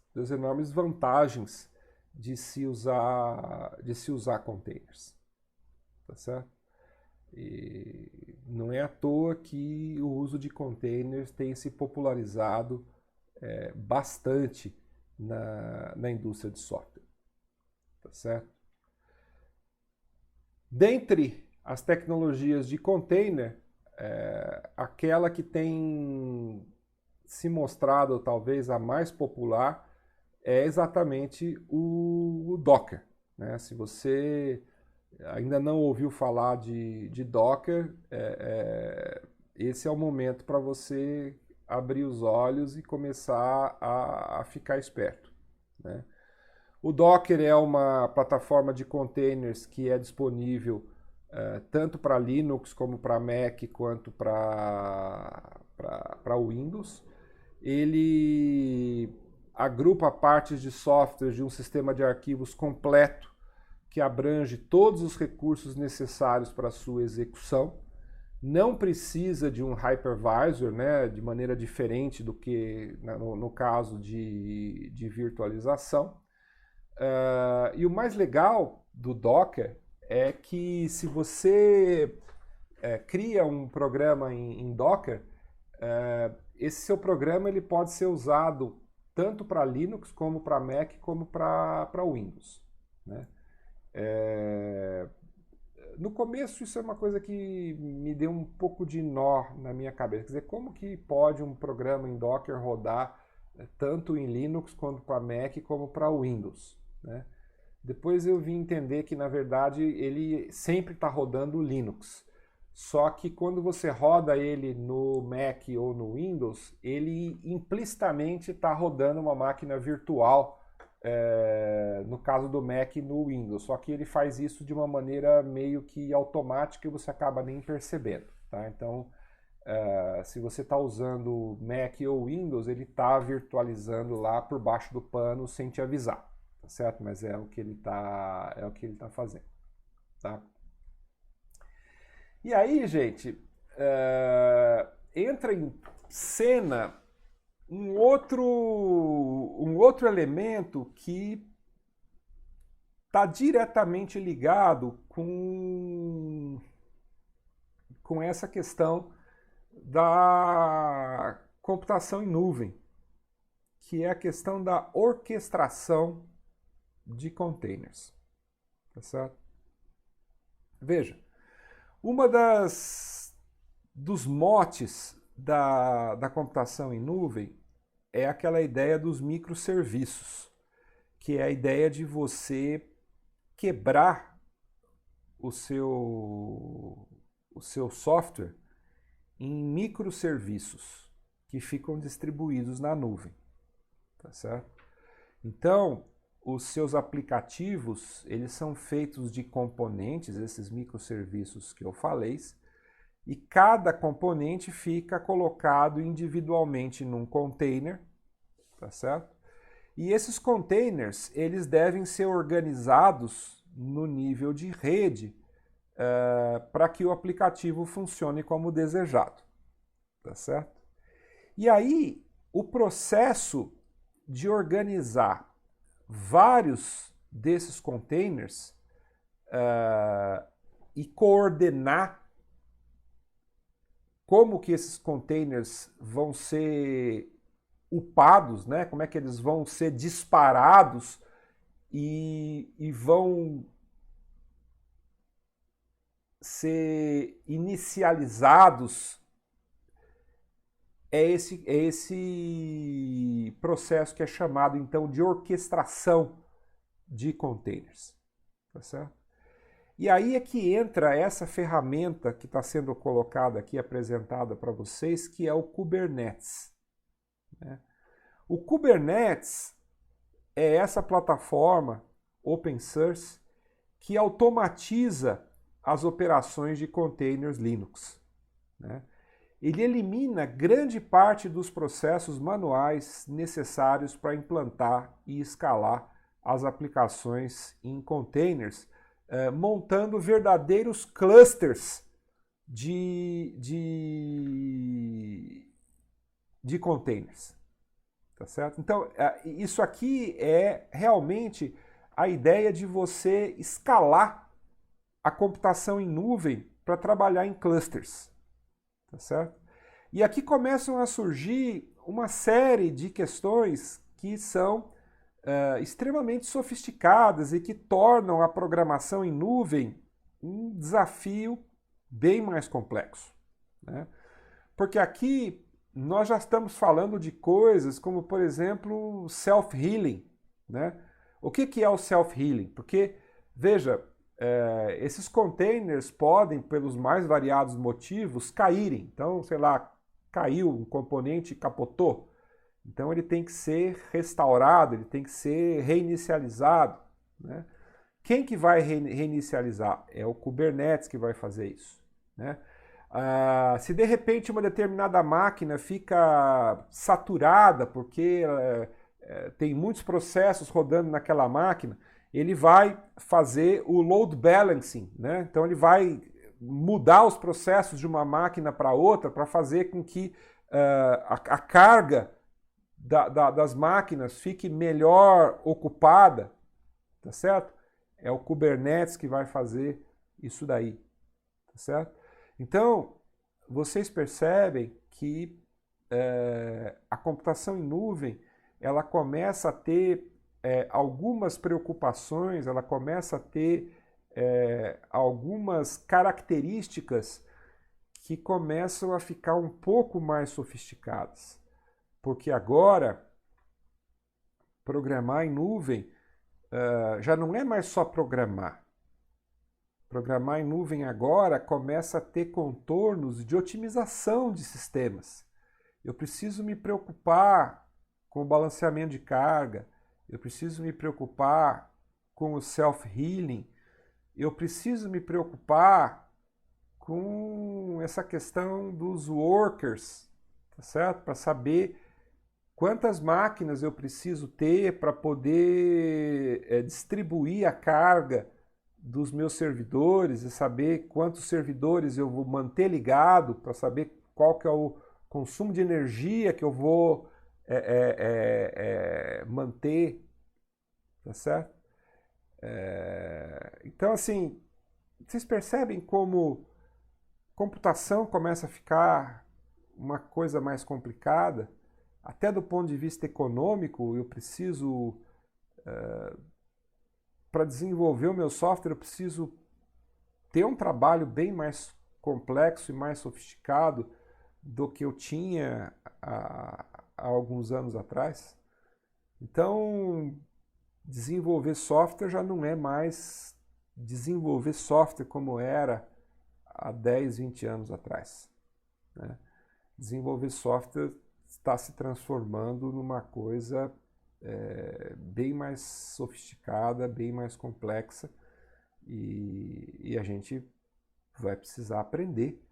vantagens de se usar containers, tá certo? E não é à toa que o uso de containers tem se popularizado bastante na indústria de software, tá certo? Dentre as tecnologias de container, aquela que tem se mostrado talvez a mais popular é exatamente o Docker, né? Se você ainda não ouviu falar de Docker, esse é o momento para você abrir os olhos e começar a ficar esperto, né? O Docker é uma plataforma de containers que é disponível tanto para Linux como para Mac, quanto para Windows. Ele agrupa partes de software de um sistema de arquivos completo que abrange todos os recursos necessários para a sua execução. Não precisa de um hypervisor, né, de maneira diferente do que no caso de virtualização. E o mais legal do Docker é que se você cria um programa em Docker, esse seu programa ele pode ser usado tanto para Linux, como para Mac, como para Windows, né? No começo isso é uma coisa que me deu um pouco de nó na minha cabeça. Quer dizer, como que pode um programa em Docker rodar tanto em Linux, quanto para Mac, como para Windows, né? Depois eu vim entender que, na verdade, ele sempre está rodando Linux. Só que quando você roda ele no Mac ou no Windows, ele implicitamente está rodando uma máquina virtual, no caso do Mac e no Windows. Só que ele faz isso de uma maneira meio que automática e você acaba nem percebendo, tá? Então, se você está usando Mac ou Windows, ele está virtualizando lá por baixo do pano sem te avisar. Tá certo? Mas é o que ele tá fazendo, tá? E aí, gente, entra em cena um outro elemento que está diretamente ligado com essa questão da computação em nuvem, que é a questão da orquestração de containers, tá certo? Veja, uma dos motes da computação em nuvem é aquela ideia dos microserviços, que é a ideia de você quebrar o seu software em microserviços que ficam distribuídos na nuvem, tá certo? Então, os seus aplicativos, eles são feitos de componentes, esses microserviços que eu falei, e cada componente fica colocado individualmente num container, tá certo? E esses containers, eles devem ser organizados no nível de rede para que o aplicativo funcione como desejado, tá certo? E aí, o processo de organizar vários desses containers e coordenar como que esses containers vão ser upados, né? Como é que eles vão ser disparados e vão ser inicializados. É esse processo que é chamado, então, de orquestração de containers. Tá certo? E aí é que entra essa ferramenta que está sendo colocada aqui, apresentada para vocês, que é o Kubernetes. Né? O Kubernetes é essa plataforma open source que automatiza as operações de containers Linux. Né? Ele elimina grande parte dos processos manuais necessários para implantar e escalar as aplicações em containers, montando verdadeiros clusters de containers. Tá certo? Então, isso aqui é realmente a ideia de você escalar a computação em nuvem para trabalhar em clusters. Tá certo? E aqui começam a surgir uma série de questões que são extremamente sofisticadas e que tornam a programação em nuvem um desafio bem mais complexo. Né? Porque aqui nós já estamos falando de coisas como, por exemplo, self-healing. Né? O que é o self-healing? Porque, veja, esses containers podem, pelos mais variados motivos, caírem. Então, sei lá, caiu um componente e capotou. Então ele tem que ser restaurado, ele tem que ser reinicializado. Né? Quem que vai reinicializar? É o Kubernetes que vai fazer isso. Né? Se de repente uma determinada máquina fica saturada porque tem muitos processos rodando naquela máquina, ele vai fazer o load balancing, né? Então ele vai mudar os processos de uma máquina para outra para fazer com que a carga das máquinas fique melhor ocupada, tá certo? É o Kubernetes que vai fazer isso daí, tá certo? Então, vocês percebem que a computação em nuvem, ela começa a ter algumas preocupações, ela começa a ter algumas características que começam a ficar um pouco mais sofisticadas. Porque agora, programar em nuvem já não é mais só programar. Programar em nuvem agora começa a ter contornos de otimização de sistemas. Eu preciso me preocupar com o balanceamento de carga, eu preciso me preocupar com o self-healing, eu preciso me preocupar com essa questão dos workers, tá certo? Para saber quantas máquinas eu preciso ter para poder distribuir a carga dos meus servidores e saber quantos servidores eu vou manter ligado para saber qual que é o consumo de energia que eu vou manter, tá certo? Então, assim, vocês percebem como computação começa a ficar uma coisa mais complicada? Até do ponto de vista econômico, eu preciso, para desenvolver o meu software, eu preciso ter um trabalho bem mais complexo e mais sofisticado do que eu tinha há alguns anos atrás. Então, desenvolver software já não é mais desenvolver software como era há 10, 20 anos atrás, né? Desenvolver software está se transformando numa coisa bem mais sofisticada, bem mais complexa, e a gente vai precisar aprender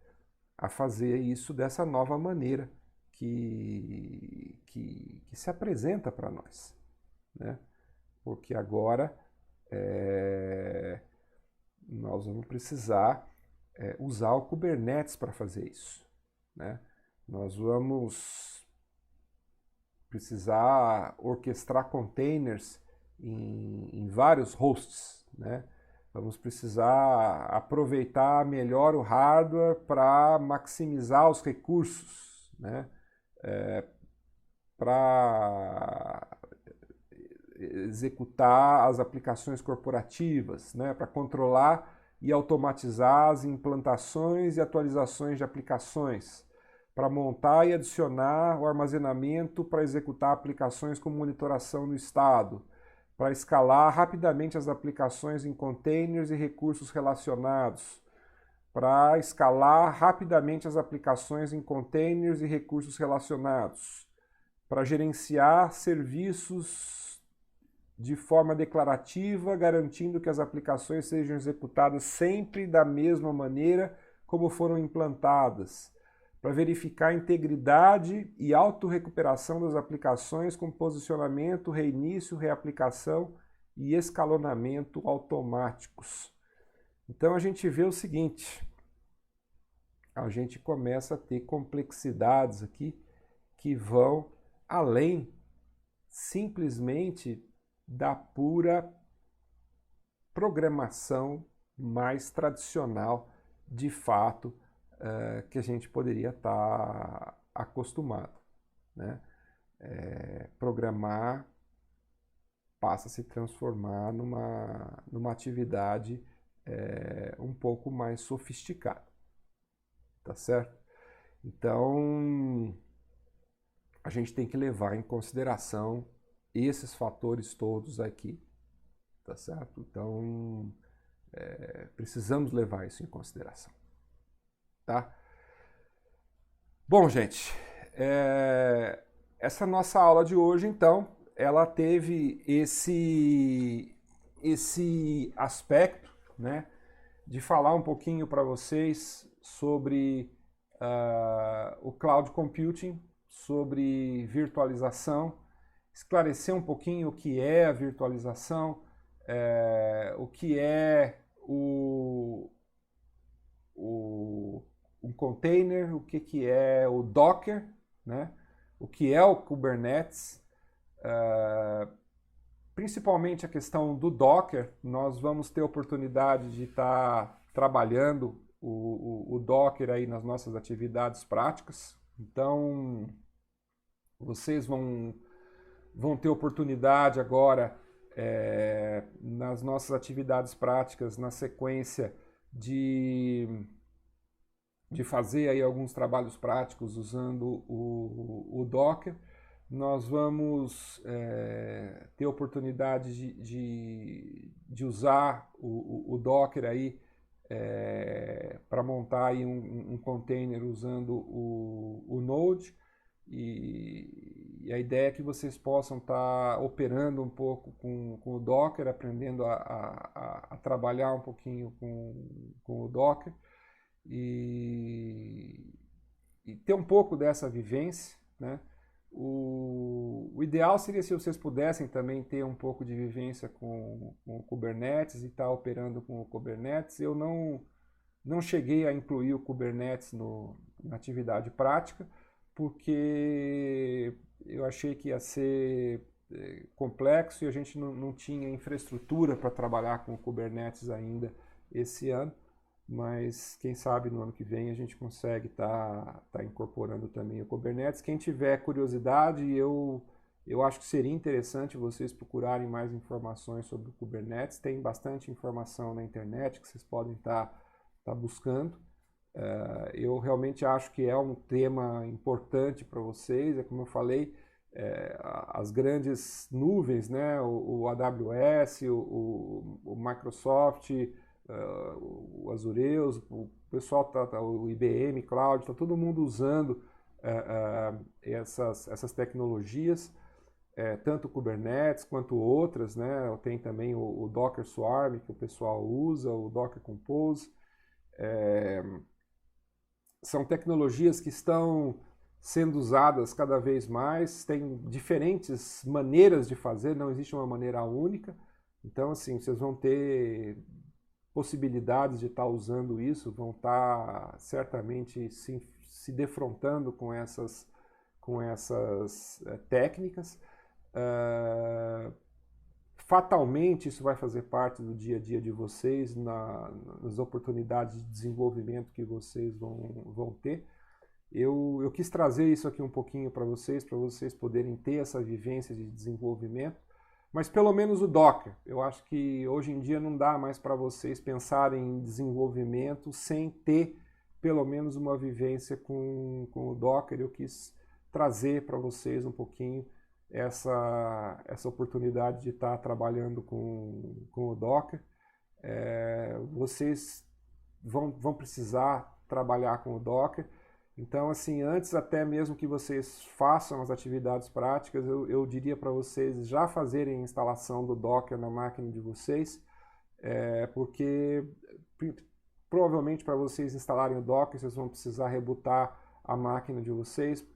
a fazer isso dessa nova maneira que se apresenta para nós, né? Porque agora nós vamos precisar usar o Kubernetes para fazer isso, né? Nós vamos precisar orquestrar containers em vários hosts, né? Vamos precisar aproveitar melhor o hardware para maximizar os recursos, né? Para executar as aplicações corporativas, né? Para controlar e automatizar as implantações e atualizações de aplicações, para montar e adicionar o armazenamento para executar aplicações com monitoração no estado, para escalar rapidamente as aplicações em containers e recursos relacionados, para escalar rapidamente as aplicações em containers e recursos relacionados, para gerenciar serviços de forma declarativa, garantindo que as aplicações sejam executadas sempre da mesma maneira como foram implantadas, para verificar a integridade e autorrecuperação das aplicações com posicionamento, reinício, reaplicação e escalonamento automáticos. Então a gente vê o seguinte, a gente começa a ter complexidades aqui que vão além simplesmente da pura programação mais tradicional, de fato, que a gente poderia estar acostumado, né? Programar passa a se transformar numa atividade um pouco mais sofisticada, tá certo? Então, a gente tem que levar em consideração esses fatores todos aqui, tá certo? Então, precisamos levar isso em consideração, tá? Bom, gente, essa nossa aula de hoje, então, ela teve esse aspecto, né, de falar um pouquinho para vocês sobre o cloud computing, sobre virtualização, esclarecer um pouquinho o que é a virtualização, o que é um container, o que é o Docker, né? O que é o Kubernetes, principalmente a questão do Docker. Nós vamos ter oportunidade de estar trabalhando o Docker aí nas nossas atividades práticas. Então, vocês vão ter oportunidade agora, nas nossas atividades práticas, na sequência de fazer aí alguns trabalhos práticos usando o Docker. Nós vamos ter oportunidade de usar o Docker aí para montar aí um container usando o Node, e a ideia é que vocês possam estar operando um pouco com o Docker, aprendendo a trabalhar um pouquinho com o Docker e ter um pouco dessa vivência, né? O ideal seria se vocês pudessem também ter um pouco de vivência com o Kubernetes e estar operando com o Kubernetes. Eu não cheguei a incluir o Kubernetes na atividade prática, porque eu achei que ia ser complexo e a gente não tinha infraestrutura para trabalhar com o Kubernetes ainda esse ano. Mas quem sabe no ano que vem a gente consegue tá incorporando também o Kubernetes. Quem tiver curiosidade, eu acho que seria interessante vocês procurarem mais informações sobre o Kubernetes. Tem bastante informação na internet que vocês podem estar buscando. Eu realmente acho que é um tema importante para vocês. É como eu falei, as grandes nuvens, né? o AWS, o Microsoft, o Azureus, o pessoal, o IBM Cloud, está todo mundo usando essas tecnologias, tanto o Kubernetes quanto outras, né? Tem também o Docker Swarm, que o pessoal usa, o Docker Compose. São tecnologias que estão sendo usadas cada vez mais, tem diferentes maneiras de fazer, não existe uma maneira única. Então, assim, vocês vão ter possibilidades de estar usando isso, vão estar certamente se defrontando com essas técnicas. Fatalmente isso vai fazer parte do dia a dia de vocês, nas oportunidades de desenvolvimento que vocês vão ter. Eu quis trazer isso aqui um pouquinho para vocês poderem ter essa vivência de desenvolvimento, mas pelo menos o Docker. Eu acho que hoje em dia não dá mais para vocês pensarem em desenvolvimento sem ter pelo menos uma vivência com o Docker. Eu quis trazer para vocês um pouquinho essa oportunidade de estar trabalhando com o Docker. Vocês vão precisar trabalhar com o Docker. Então, assim, antes até mesmo que vocês façam as atividades práticas, eu diria para vocês já fazerem a instalação do Docker na máquina de vocês, porque provavelmente para vocês instalarem o Docker, vocês vão precisar rebootar a máquina de vocês,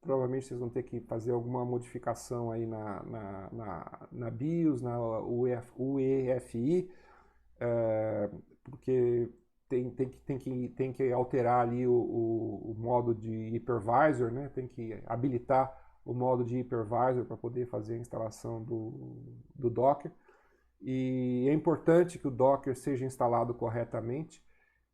provavelmente vocês vão ter que fazer alguma modificação aí na BIOS, na UEFI, porque tem que alterar ali o modo de hypervisor, né? Tem que habilitar o modo de hypervisor para poder fazer a instalação do Docker. E é importante que o Docker seja instalado corretamente.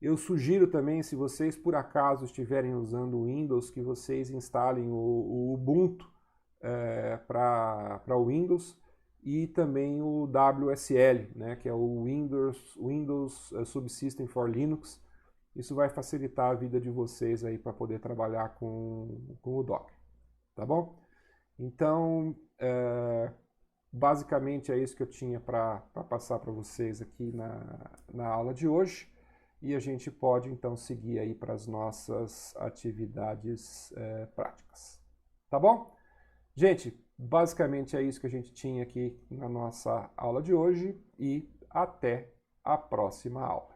Eu sugiro também, se vocês por acaso estiverem usando o Windows, que vocês instalem o Ubuntu para o Windows, e também o WSL, né, que é o Windows Subsystem for Linux. Isso vai facilitar a vida de vocês aí para poder trabalhar com o Docker, tá bom? Então, basicamente é isso que eu tinha para passar para vocês aqui na aula de hoje, e a gente pode então seguir aí para as nossas atividades práticas, tá bom? Gente, basicamente é isso que a gente tinha aqui na nossa aula de hoje e até a próxima aula.